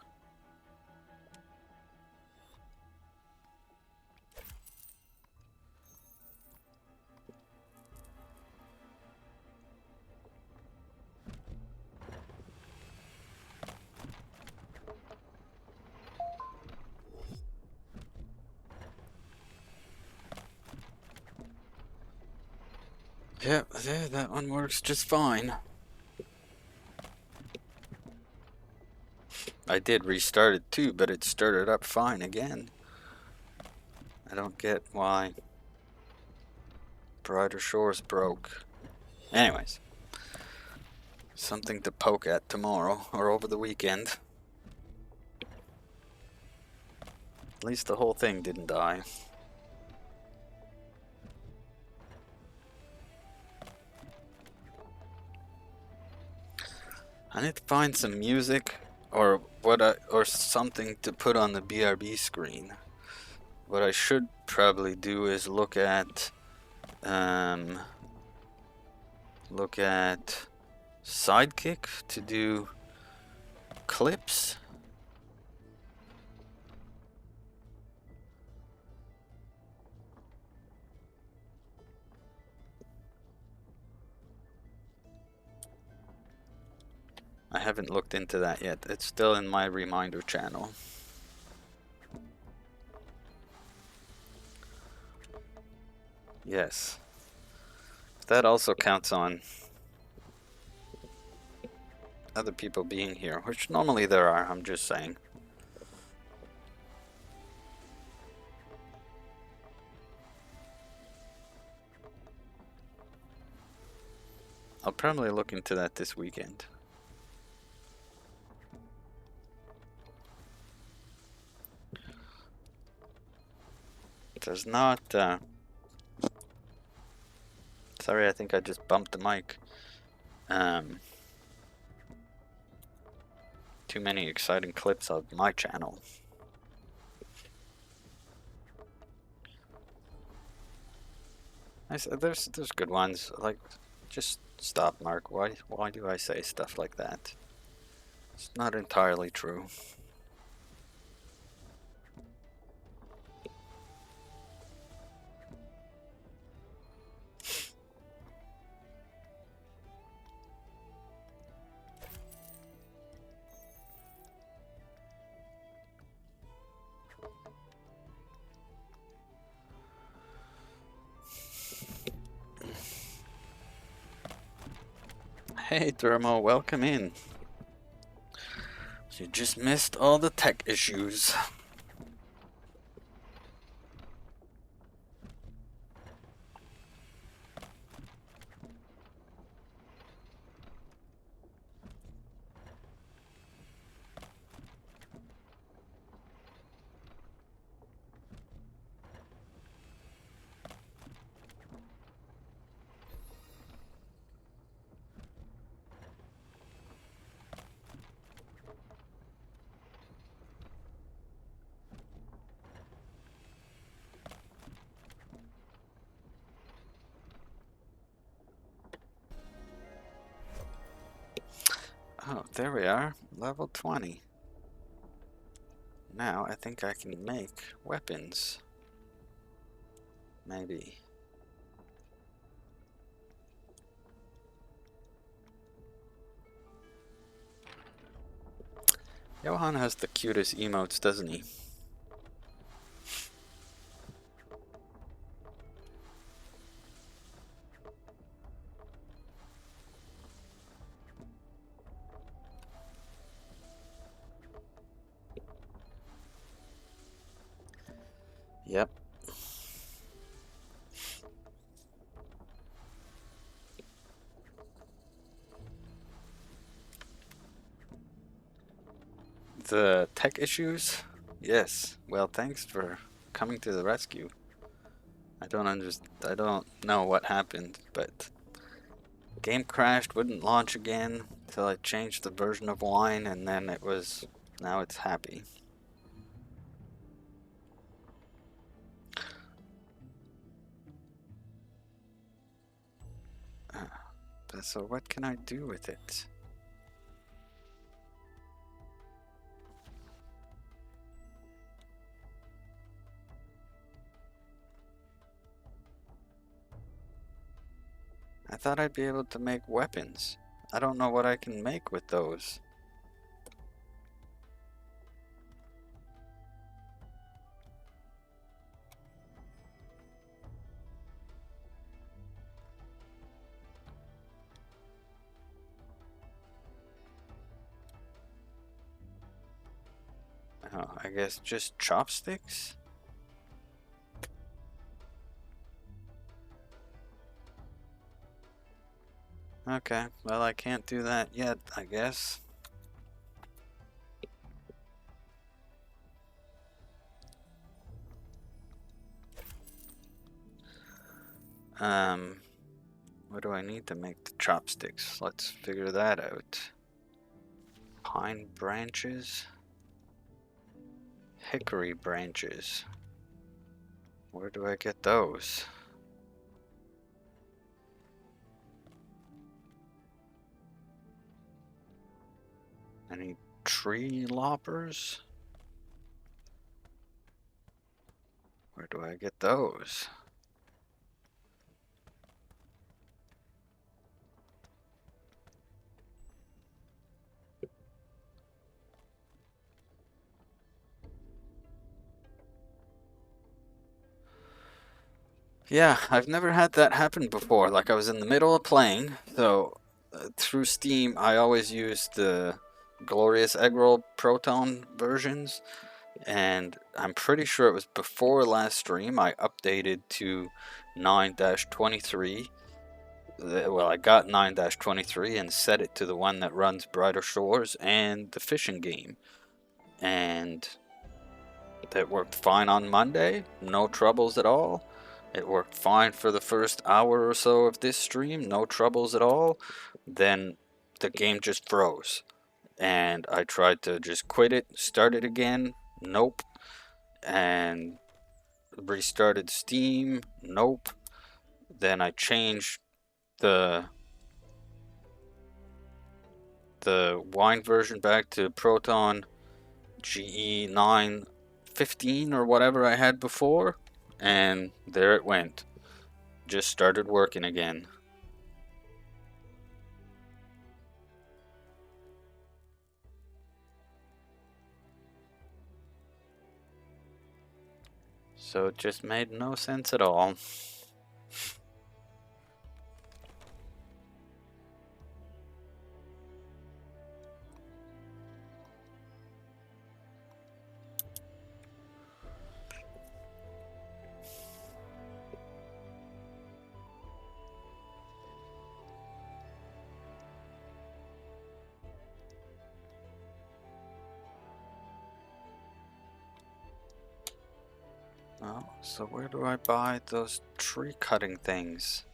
Yep, there, that one works just fine. I did restart it too, but it started up fine again. I don't get why Brighter Shores broke. Anyways, something to poke at tomorrow or over the weekend. At least the whole thing didn't die. I need to find some music or or something to put on the BRB screen. What I should probably do is look at Sidekick to do clips. I haven't looked into that yet. It's still in my reminder channel. Yes. That also counts on other people being here, which normally there are, I'm just saying. I'll probably look into that this weekend. There's not, sorry, I think I just bumped the mic. Too many exciting clips of my channel. There's good ones. Like, just stop, Mark. Why do I say stuff like that? It's not entirely true. Hey, Thermo, welcome in. You just missed all the tech issues. Oh, there we are. Level 20. Now I think I can make weapons. Maybe. Johan has the cutest emotes, doesn't he? Yep. The tech issues? Yes. Well, thanks for coming to the rescue. I don't know what happened, but game crashed, wouldn't launch again until I changed the version of Wine, and then now it's happy. So what can I do with it? I thought I'd be able to make weapons. I don't know what I can make with those. Oh, I guess just chopsticks? Okay, well, I can't do that yet, I guess. What do I need to make the chopsticks? Let's figure that out. Pine branches? Hickory branches. Where do I get those? Any tree loppers? Where do I get those? Yeah, I've never had that happen before. Like, I was in the middle of playing, so through Steam, I always use the Glorious Eggroll Proton versions, and I'm pretty sure it was before last stream I updated to 9-23. Well, I got 9-23 and set it to the one that runs Brighter Shores and the fishing game, and that worked fine on Monday, no troubles at all. It worked fine for the first hour or so of this stream, no troubles at all. Then the game just froze. And I tried to just quit it, start it again, nope. And restarted Steam, nope. Then I changed the wine version back to Proton GE 915 or whatever I had before, and there it went. Just started working again. So it just made no sense at all. Oh, so where do I buy those tree cutting things?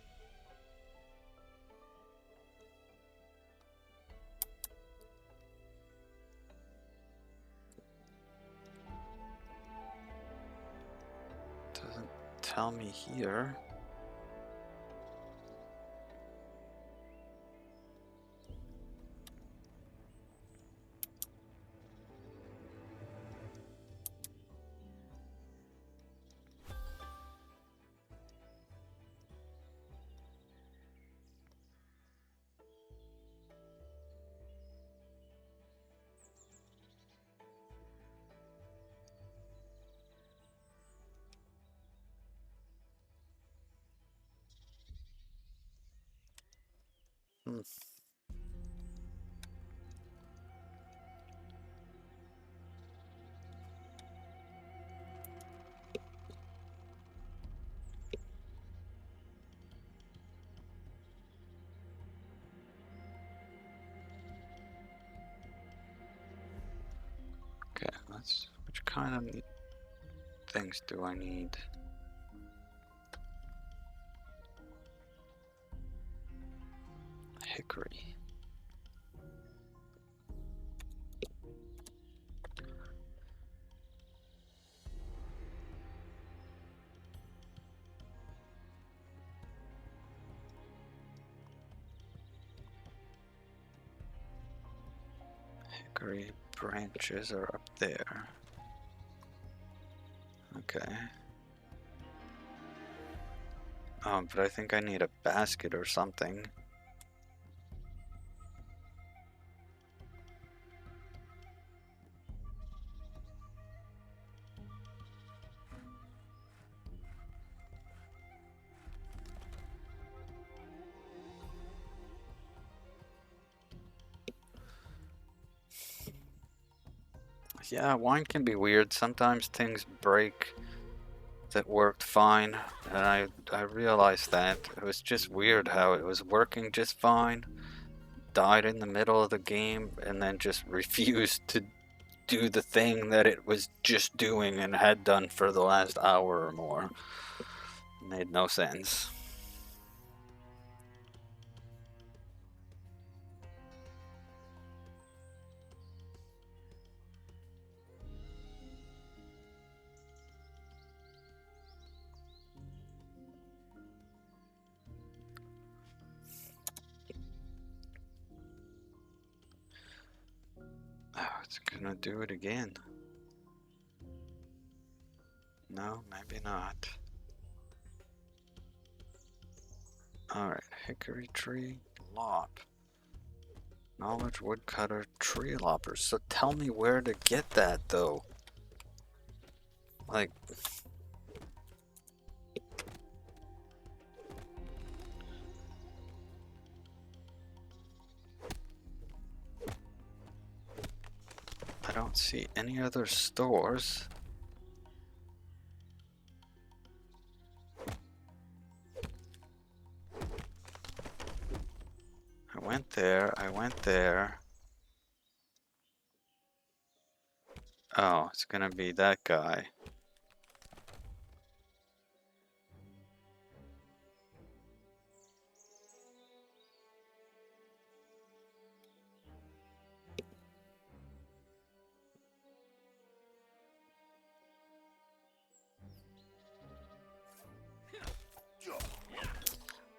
Doesn't tell me here. Hmm. Okay, which kind of things do I need? Hickory. Hickory branches are up there. Okay. But I think I need a basket or something. I Yeah, wine can be weird. Sometimes things break that worked fine, and I realized that. It was just weird how it was working just fine, died in the middle of the game, and then just refused to do the thing that it was just doing and had done for the last hour or more. Made no sense. Oh, it's gonna do it again. No, maybe not. Alright, hickory tree, lop. Knowledge woodcutter, tree loppers. So tell me where to get that though. Like, I don't see any other stores. I went there, I went there. Oh, it's gonna be that guy.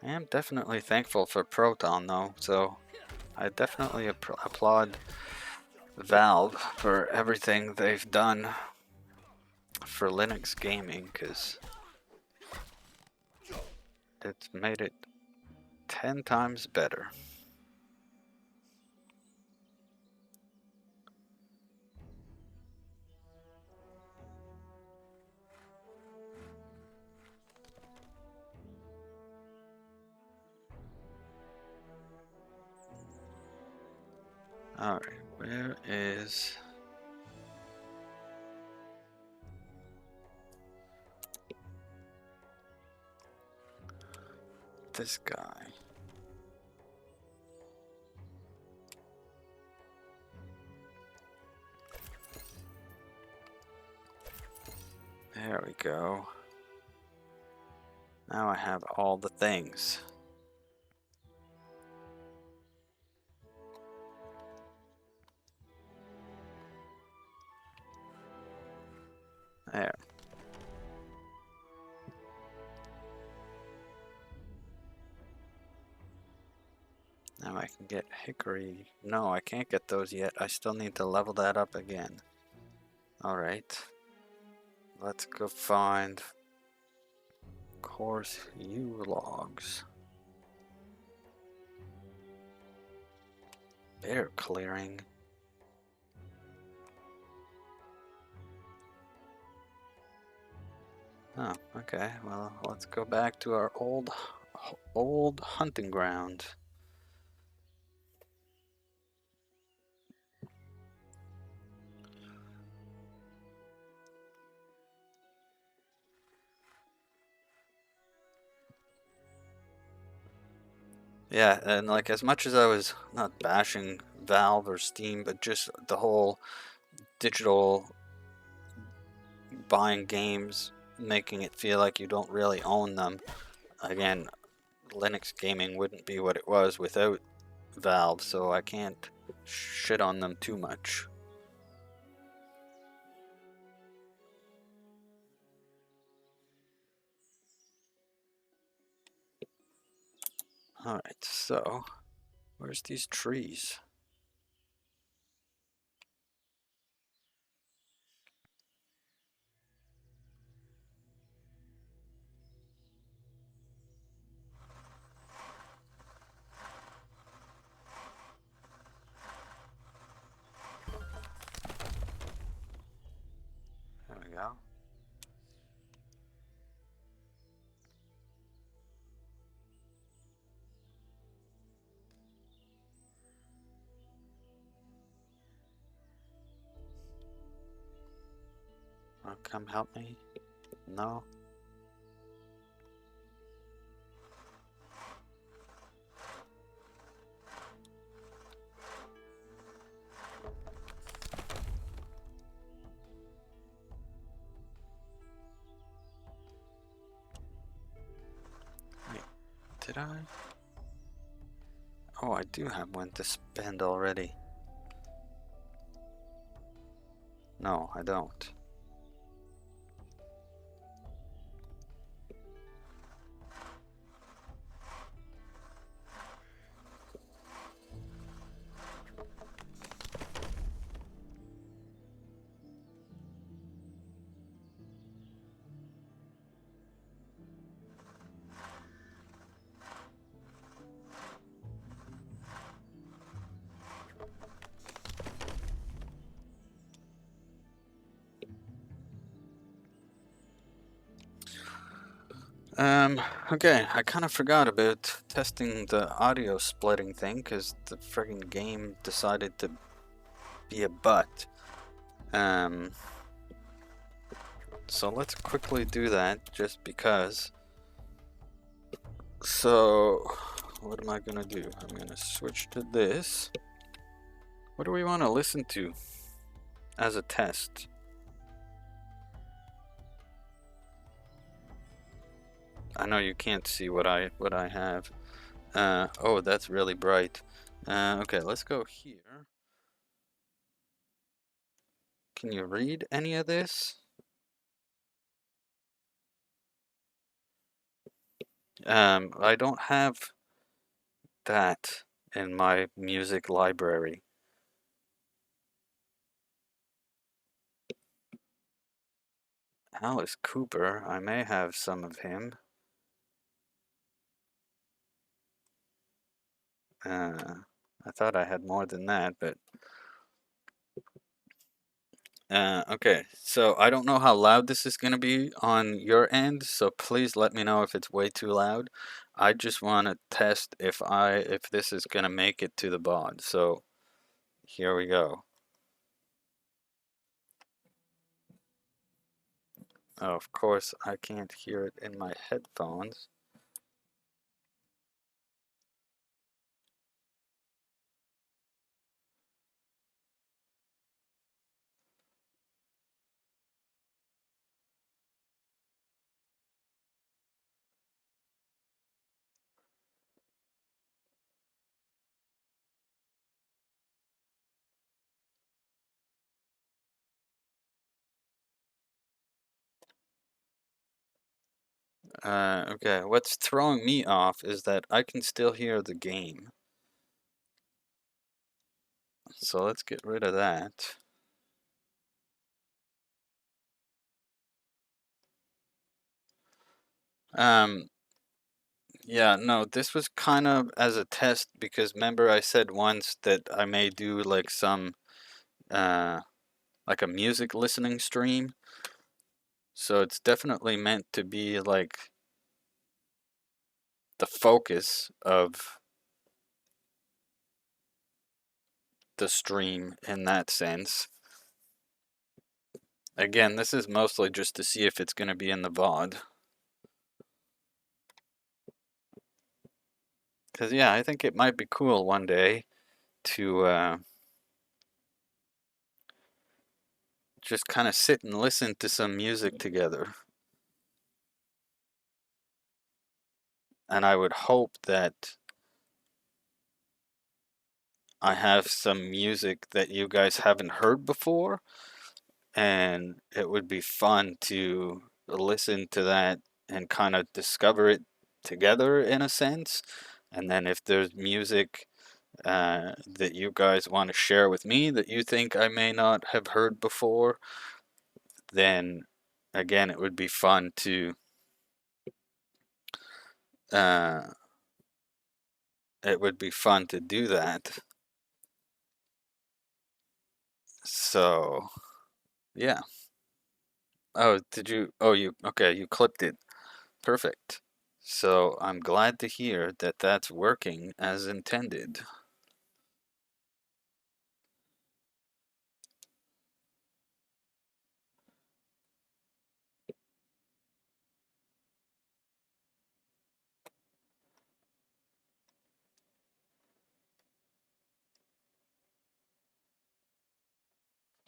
I am definitely thankful for Proton though, so I definitely applaud Valve for everything they've done for Linux gaming, because it's made it 10 times better. Alright, where is... this guy? There we go. Now I have all the things. There. Now I can get hickory. No, I can't get those yet. I still need to level that up again. Alright. Let's go find coarse yew logs. Bear clearing. Oh, okay. Well, let's go back to our old hunting ground. Yeah, and like as much as I was not bashing Valve or Steam, but just the whole digital buying games, making it feel like you don't really own them. Again, Linux gaming wouldn't be what it was without Valve, so I can't shit on them too much. Alright, so where's these trees? There we go. come help me? No? Wait, did I? Oh, I do have one to spend already. No, I don't. Okay, I kind of forgot about testing the audio splitting thing because the friggin' game decided to be a butt. So let's quickly do that just because. So, what am I gonna do? I'm gonna switch to this. What do we want to listen to as a test? I know you can't see what I have. Oh, that's really bright. Okay, let's go here. Can you read any of this? I don't have that in my music library. Alice Cooper, I may have some of him. I thought I had more than that, but okay. So I don't know how loud this is gonna be on your end, so please let me know if it's way too loud. I just want to test if this is gonna make it to the VOD. So here we go. Oh, of course, I can't hear it in my headphones. Okay, what's throwing me off is that I can still hear the game. So let's get rid of that. Yeah, no, this was kind of as a test because remember I said once that I may do like some, like a music listening stream. So it's definitely meant to be like the focus of the stream in that sense. Again, this is mostly just to see if it's going to be in the VOD. Because, yeah, I think it might be cool one day to just kind of sit and listen to some music together. And I would hope that I have some music that you guys haven't heard before, and it would be fun to listen to that and kind of discover it together in a sense. And then if there's music that you guys want to share with me that you think I may not have heard before, then again, it would be fun to uh, do that. So, yeah. Oh, did you? Oh, okay, you clipped it. Perfect. So I'm glad to hear that that's working as intended.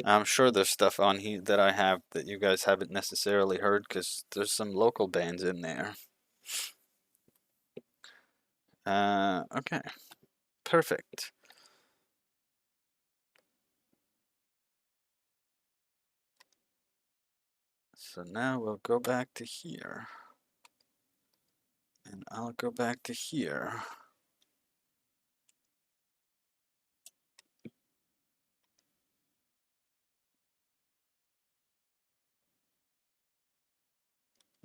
I'm sure there's stuff on here that I have that you guys haven't necessarily heard because there's some local bands in there. Okay, perfect. So now we'll go back to here. And I'll go back to here.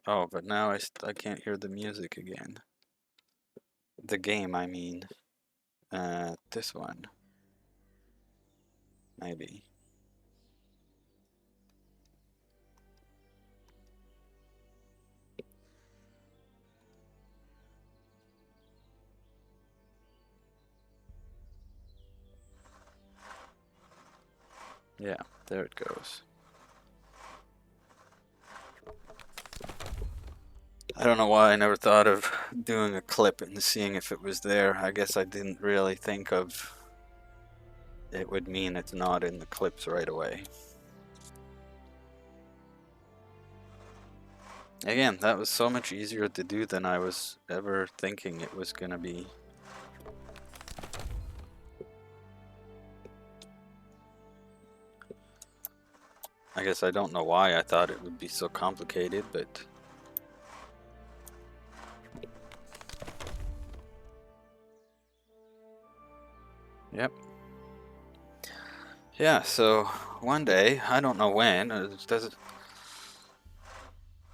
Oh, but now I can't hear the music again. The game, I mean. This one. Maybe. Yeah, there it goes. I don't know why I never thought of doing a clip and seeing if it was there. I guess I didn't really think of it would mean it's not in the clips right away. Again, that was so much easier to do than I was ever thinking it was gonna be. I guess I don't know why I thought it would be so complicated, but... Yep. Yeah, so one day, I don't know when,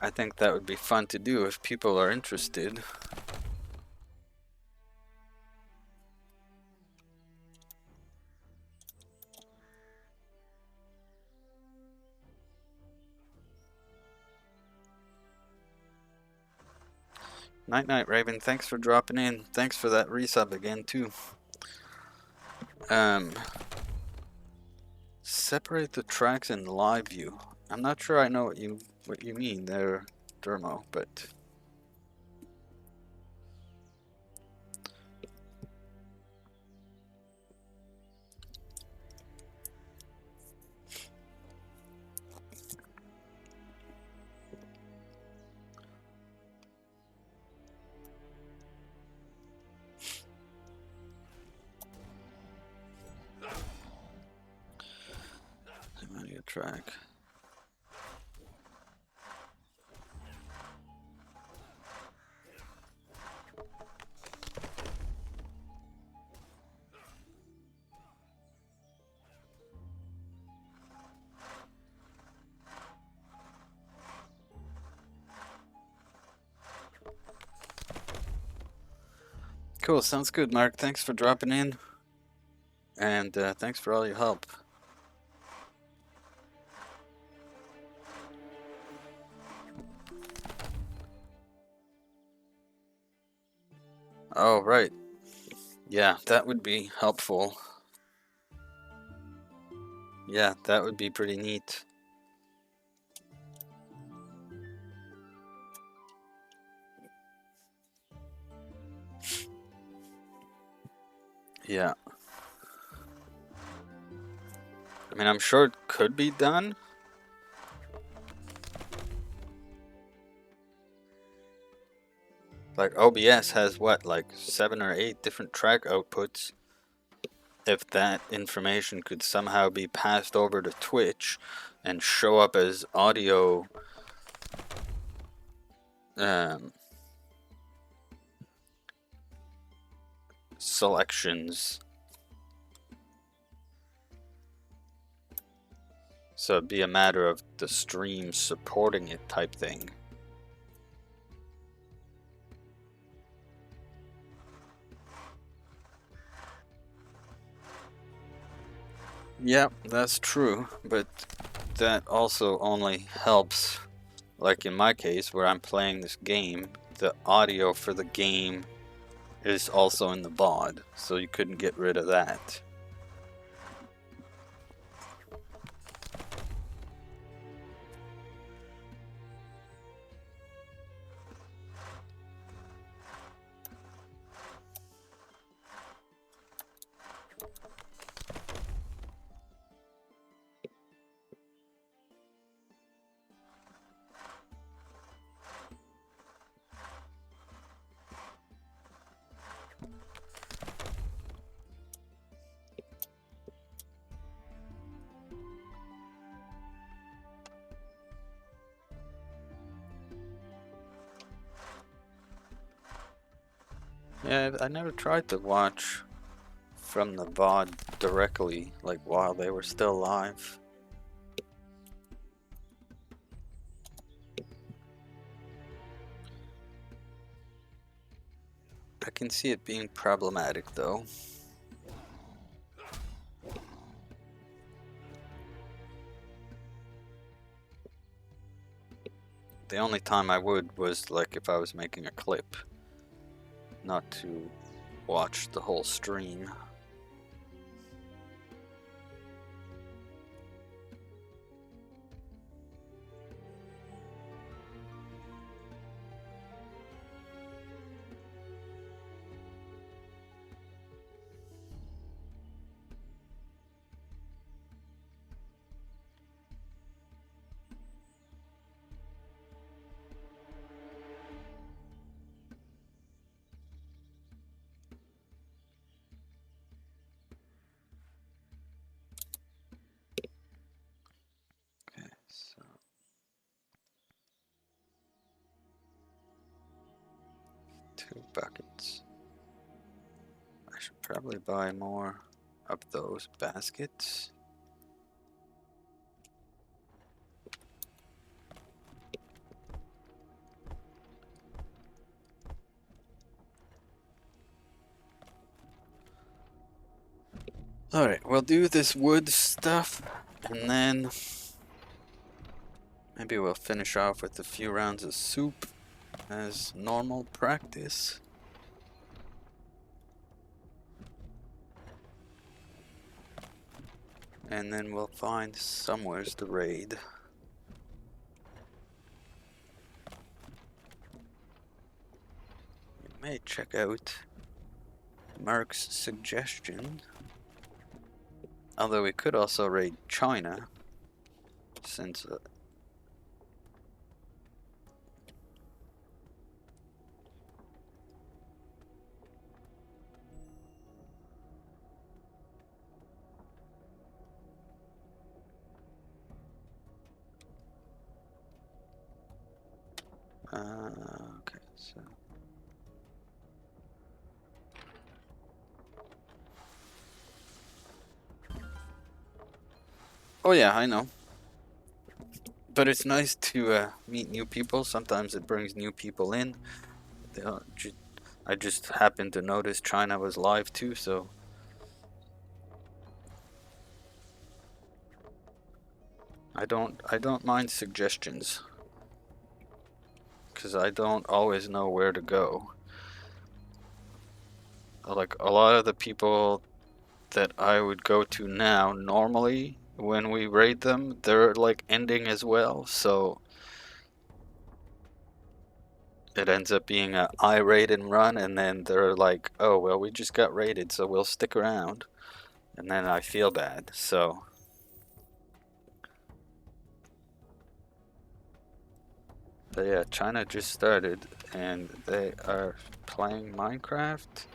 I think that would be fun to do if people are interested. Night night, Raven. Thanks for dropping in. Thanks for that resub again too. Separate the tracks in live view. I'm not sure I know what you mean there, Dermo, but audio track. Cool, sounds good, Mark. Thanks for dropping in, and thanks for all your help. Oh, right. Yeah, that would be helpful. Yeah, that would be pretty neat. Yeah. I mean, I'm sure it could be done. Like, OBS has what, like 7 or 8 different track outputs. If that information could somehow be passed over to Twitch and show up as audio selections, so it'd be a matter of the stream supporting it type thing. Yep, that's true, but that also only helps, like in my case where I'm playing this game, the audio for the game is also in the VOD, so you couldn't get rid of that. Yeah, I never tried to watch from the VOD directly, like while they were still live. I can see it being problematic though. The only time I would was like if I was making a clip, not to watch the whole stream. Okay, so 2 buckets. I should probably buy more of those baskets. Alright, we'll do this wood stuff, and then maybe we'll finish off with a few rounds of soup as normal practice. And then we'll find somewheres to raid. We may check out Mark's suggestion. Although we could also raid China, since okay, so oh yeah, I know. But it's nice to meet new people. Sometimes it brings new people in. I just happened to notice China was live too, so I don't mind suggestions, because I don't always know where to go. Like a lot of the people that I would go to now, normally when we raid them, they're like ending as well, so it ends up being a I raid and run, and then they're like, oh well, we just got raided, so we'll stick around, and then I feel bad. So but yeah, China just started and they are playing Minecraft.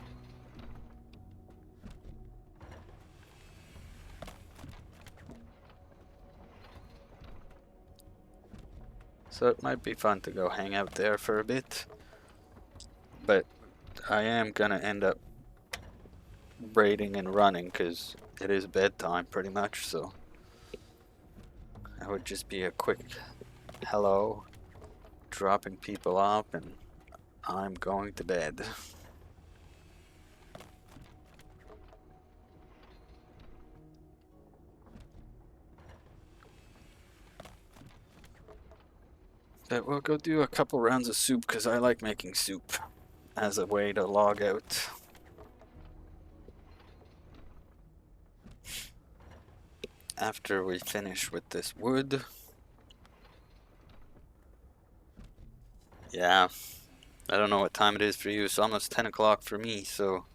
So it might be fun to go hang out there for a bit. But I am gonna end up raiding and running because it is bedtime pretty much, so that would just be a quick hello, dropping people off, and I'm going to bed. But we'll go do a couple rounds of soup because I like making soup as a way to log out. After we finish with this wood. Yeah, I don't know what time it is for you. It's almost 10 o'clock for me, so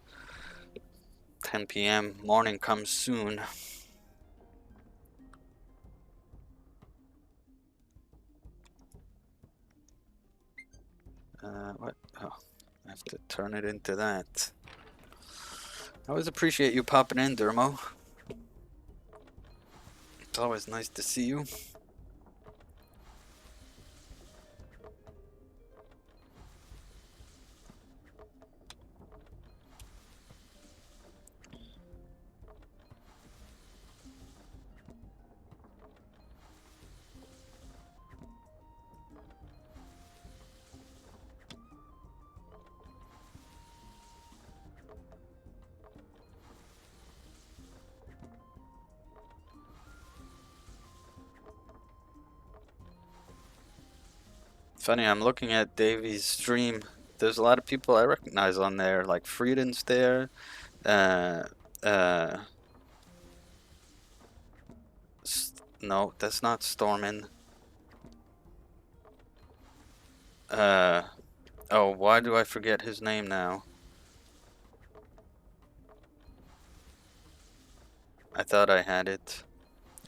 10 p.m. morning comes soon. What? Oh, I have to turn it into that. I always appreciate you popping in, Dermo. It's always nice to see you. Funny, I'm looking at Davy's stream. There's a lot of people I recognize on there, like Frieden's there. Uh, uh, no, that's not Stormin. Oh, why do I forget his name now? I thought I had it.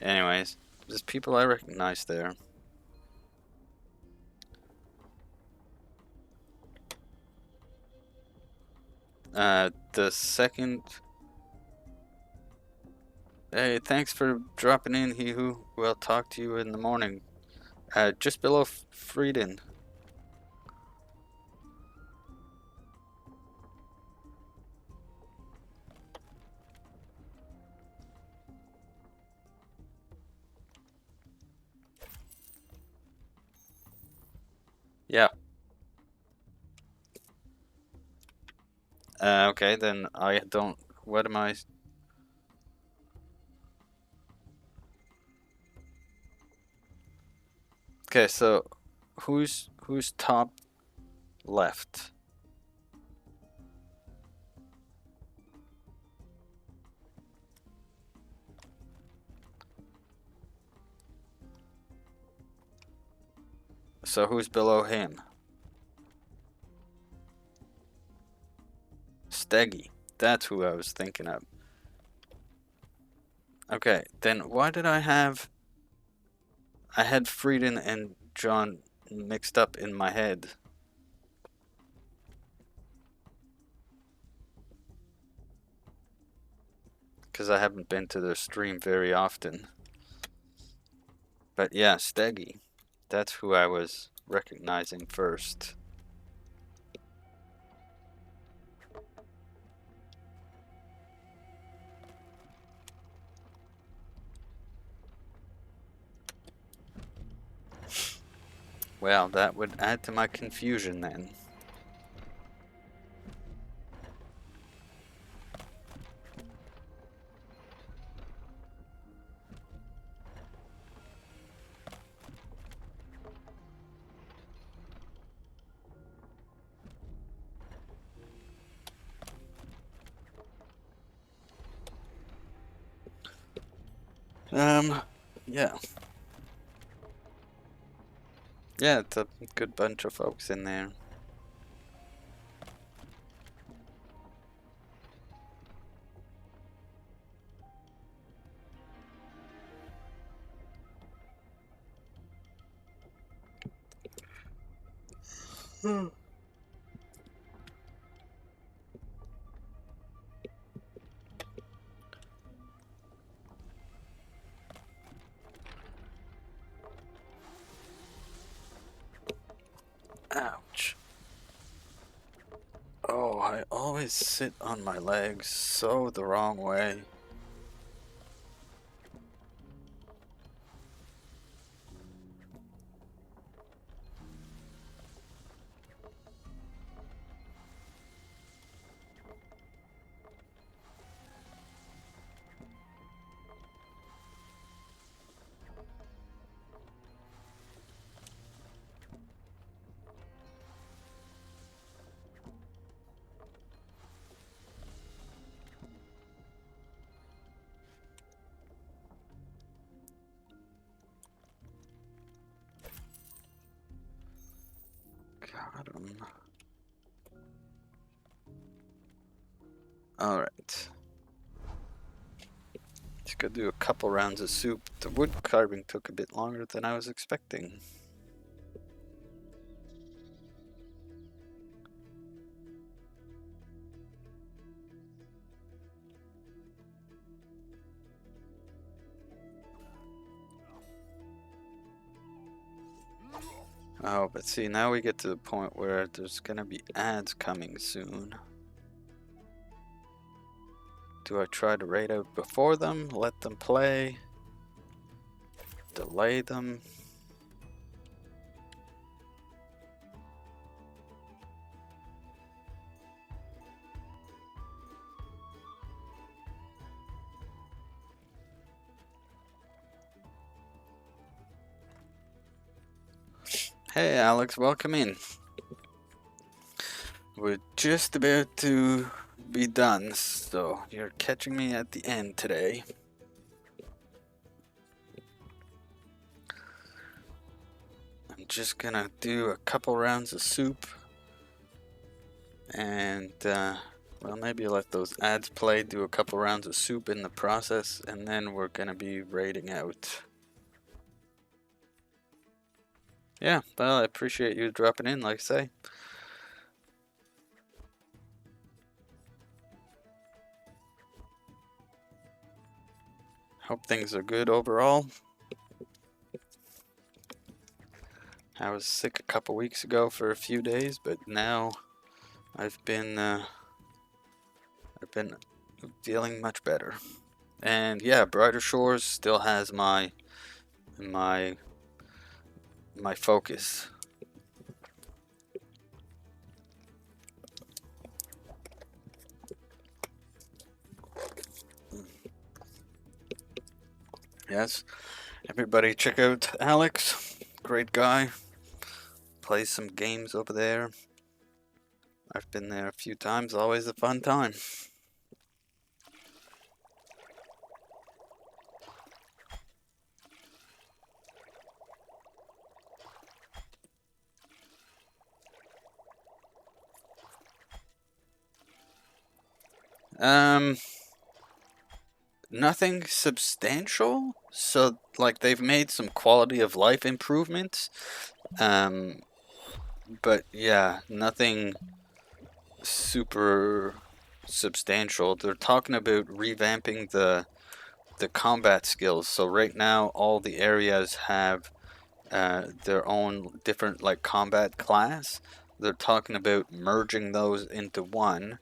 Anyways, there's people I recognize there. The second. Hey, thanks for dropping in, he who. We'll talk to you in the morning. Just below Frieden. Yeah. Okay, then I don't. What am I? Okay, so who's top left? So who's below him? Steggy. That's who I was thinking of. Okay, then why did I have... I had Frieden and John mixed up in my head. Because I haven't been to their stream very often. But yeah, Steggy. That's who I was recognizing first. Well, that would add to my confusion then. Yeah. Yeah, it's a good bunch of folks in there. Ouch. Oh, I always sit on my legs so the wrong way. Got him. Alright. Just go do a couple rounds of soup. The wood carving took a bit longer than I was expecting. Oh, but see, now we get to the point where there's gonna be ads coming soon. Do I try to raid out before them, let them play, delay them? Hey Alex, welcome in. We're just about to be done, so you're catching me at the end today. I'm just gonna do a couple rounds of soup and well, maybe let those ads play, do a couple rounds of soup in the process, and then we're gonna be raiding out. Yeah, well, I appreciate you dropping in, like I say. Hope things are good overall. I was sick a couple weeks ago for a few days, but now I've been feeling much better. And yeah, Brighter Shores still has my focus. Yes, everybody check out Alex. Great guy. Plays some games over there. I've been there a few times. Always a fun time. Um, Nothing substantial. So like they've made some quality of life improvements. But yeah, nothing super substantial. They're talking about revamping the combat skills. So right now, all the areas have their own different like combat class. They're talking about merging those into one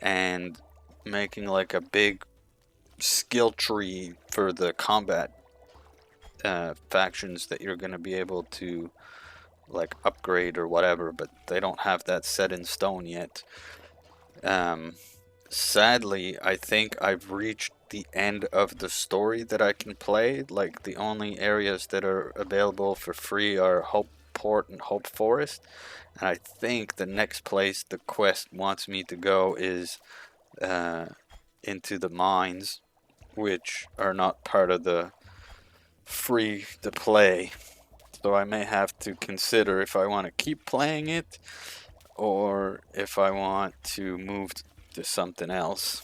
and making like a big skill tree for the combat factions that you're going to be able to like upgrade or whatever, but they don't have that set in stone yet. Sadly, I think I've reached the end of the story that I can play. Like, the only areas that are available for free are Hope Port and Hope Forest. And I think the next place the quest wants me to go is uh, into the mines, which are not part of the free to play. So I may have to consider if I want to keep playing it or if I want to move to something else.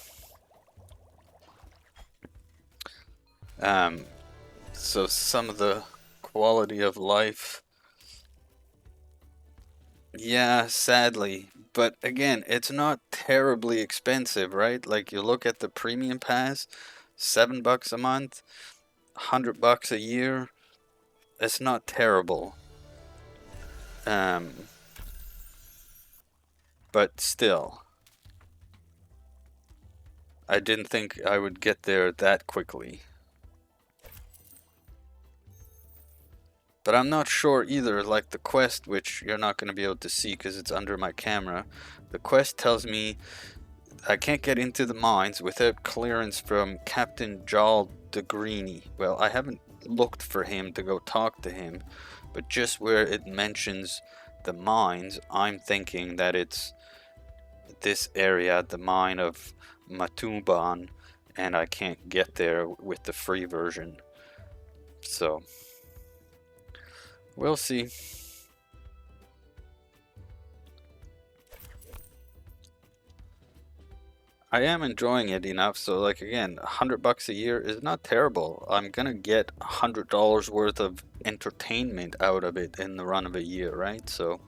So some of the quality of life, yeah, sadly. But again, it's not terribly expensive, right? Like you look at the premium pass, $7 a month, $100 a year. It's not terrible. Um, but still, I didn't think I would get there that quickly. But I'm not sure either, like the quest, which you're not going to be able to see because it's under my camera. The quest tells me I can't get into the mines without clearance from Captain Jarl de Greeny. Well, I haven't looked for him to go talk to him, but just where it mentions the mines, I'm thinking that it's this area, the mine of Matumban, and I can't get there with the free version. So, we'll see. I am enjoying it enough, so like again, $100 a year is not terrible. I'm gonna get $100 worth of entertainment out of it in the run of a year, right? So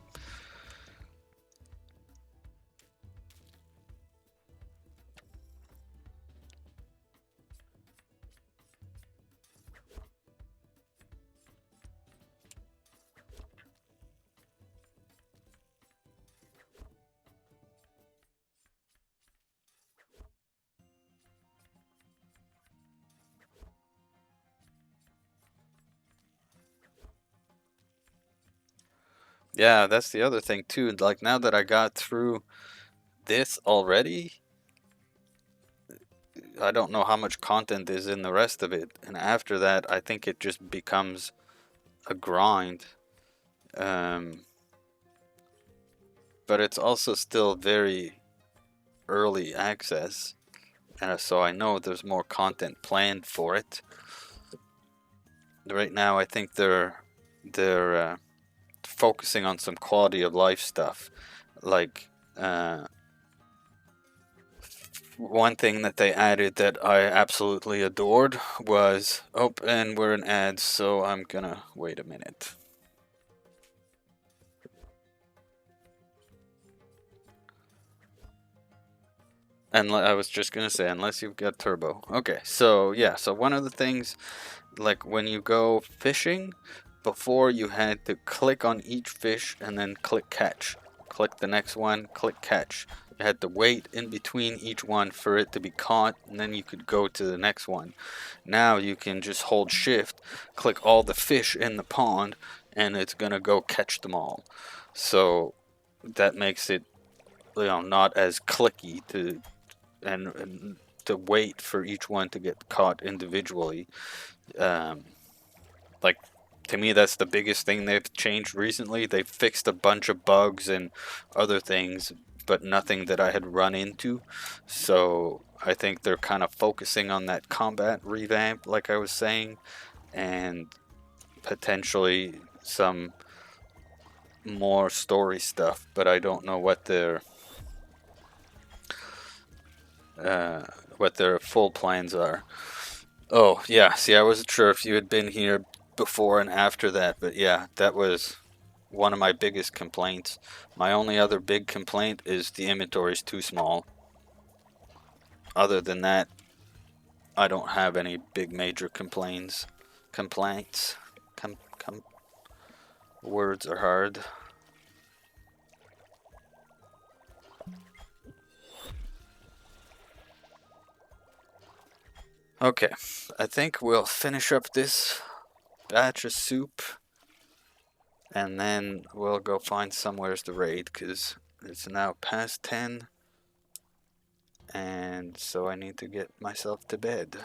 yeah, that's the other thing too. Like now that I got through this already, I don't know how much content is in the rest of it. And after that, I think it just becomes a grind. Um, but it's also still very early access, so I know there's more content planned for it. Right now, I think they're focusing on some quality of life stuff, like one thing that they added that I absolutely adored was, oh, and we're in ads, so I'm gonna wait a minute. And I was just gonna say, unless you've got turbo. Okay, so yeah, so one of the things, like when you go fishing, before you had to click on each fish and then click catch. Click the next one, click catch. You had to wait in between each one for it to be caught, and then you could go to the next one. Now you can just hold shift, click all the fish in the pond, and it's gonna go catch them all. So that makes it, not as clicky and to wait for each one to get caught individually. Like, to me, that's the biggest thing they've changed recently. They've fixed a bunch of bugs and other things, but nothing that I had run into. So I think they're kind of focusing on that combat revamp, like I was saying, and potentially some more story stuff, but I don't know what their full plans are. Oh, yeah, see, I wasn't sure if you had been here before and after that, but yeah, that was one of my biggest complaints. My only other big complaint is the inventory is too small. Other than that, I don't have any big major complaints. Complaints. Words are hard. Okay, I think we'll finish up this batch of soup, and then we'll go find somewheres to raid, because it's now past 10, and so I need to get myself to bed.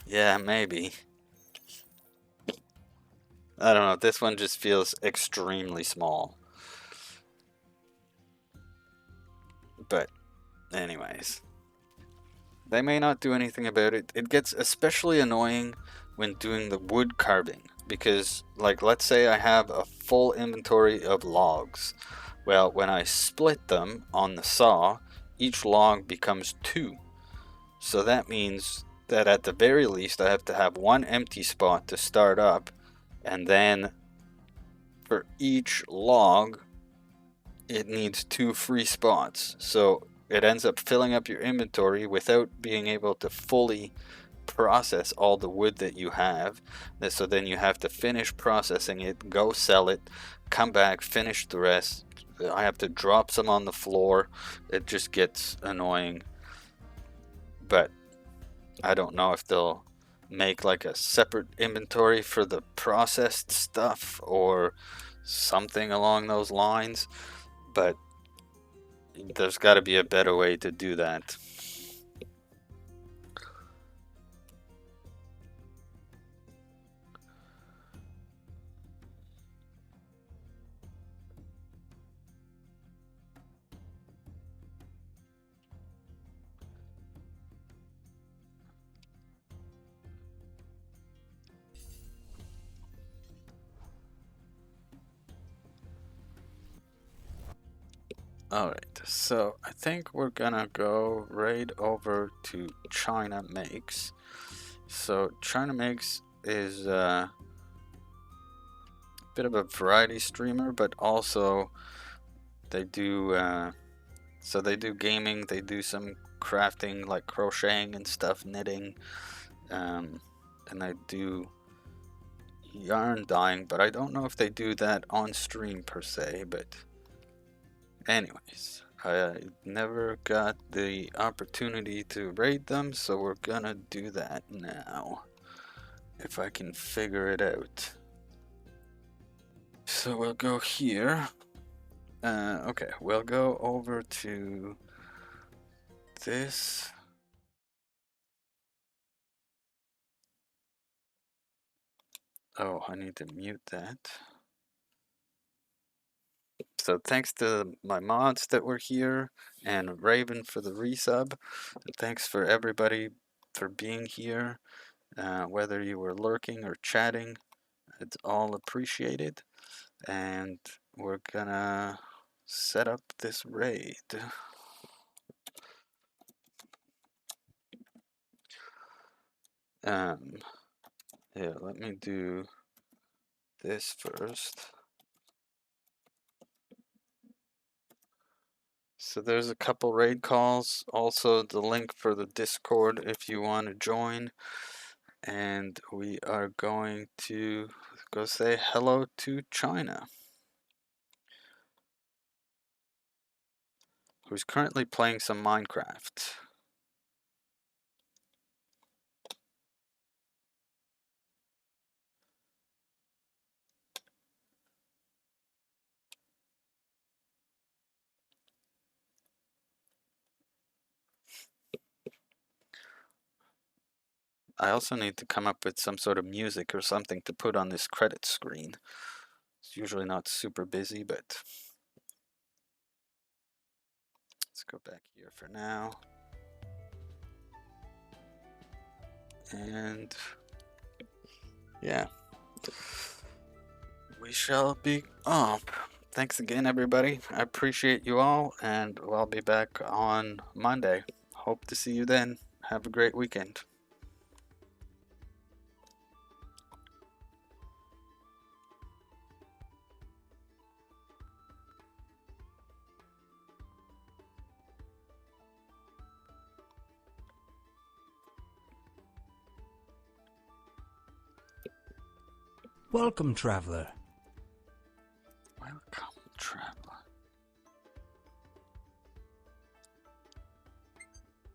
Yeah, maybe. I don't know, this one just feels extremely small. But, anyways. They may not do anything about it. It gets especially annoying when doing the wood carving. Because, like, let's say I have a full inventory of logs. Well, when I split them on the saw, each log becomes 2. So that means that at the very least I have to have one empty spot to start up, and then for each log it needs 2 free spots. So it ends up filling up your inventory without being able to fully process all the wood that you have. So then you have to finish processing it, go sell it, come back, finish the rest. I have to drop some on the floor. It just gets annoying. But I don't know if they'll make like a separate inventory for the processed stuff or something along those lines. But there's got to be a better way to do that. Alright, so I think we're gonna go right over to China Makes. So China Makes is a bit of a variety streamer, but also they do they do gaming, they do some crafting like crocheting and stuff, knitting, and they do yarn dyeing, but I don't know if they do that on stream per se. But anyways, I never got the opportunity to raid them, so we're gonna do that now, if I can figure it out. So we'll go here. Okay, we'll go over to this. Oh, I need to mute that. So thanks to my mods that were here and Raven for the resub. Thanks for everybody for being here, whether you were lurking or chatting. It's all appreciated. And we're gonna set up this raid. Yeah, let me do this first. So there's a couple raid calls, also the link for the Discord if you want to join. And we are going to go say hello to China, who's currently playing some Minecraft. I also need to come up with some sort of music or something to put on this credit screen. It's usually not super busy, but let's go back here for now. And yeah, we shall be off. Thanks again, everybody. I appreciate you all, and I'll be back on Monday. Hope to see you then. Have a great weekend. Welcome, traveler.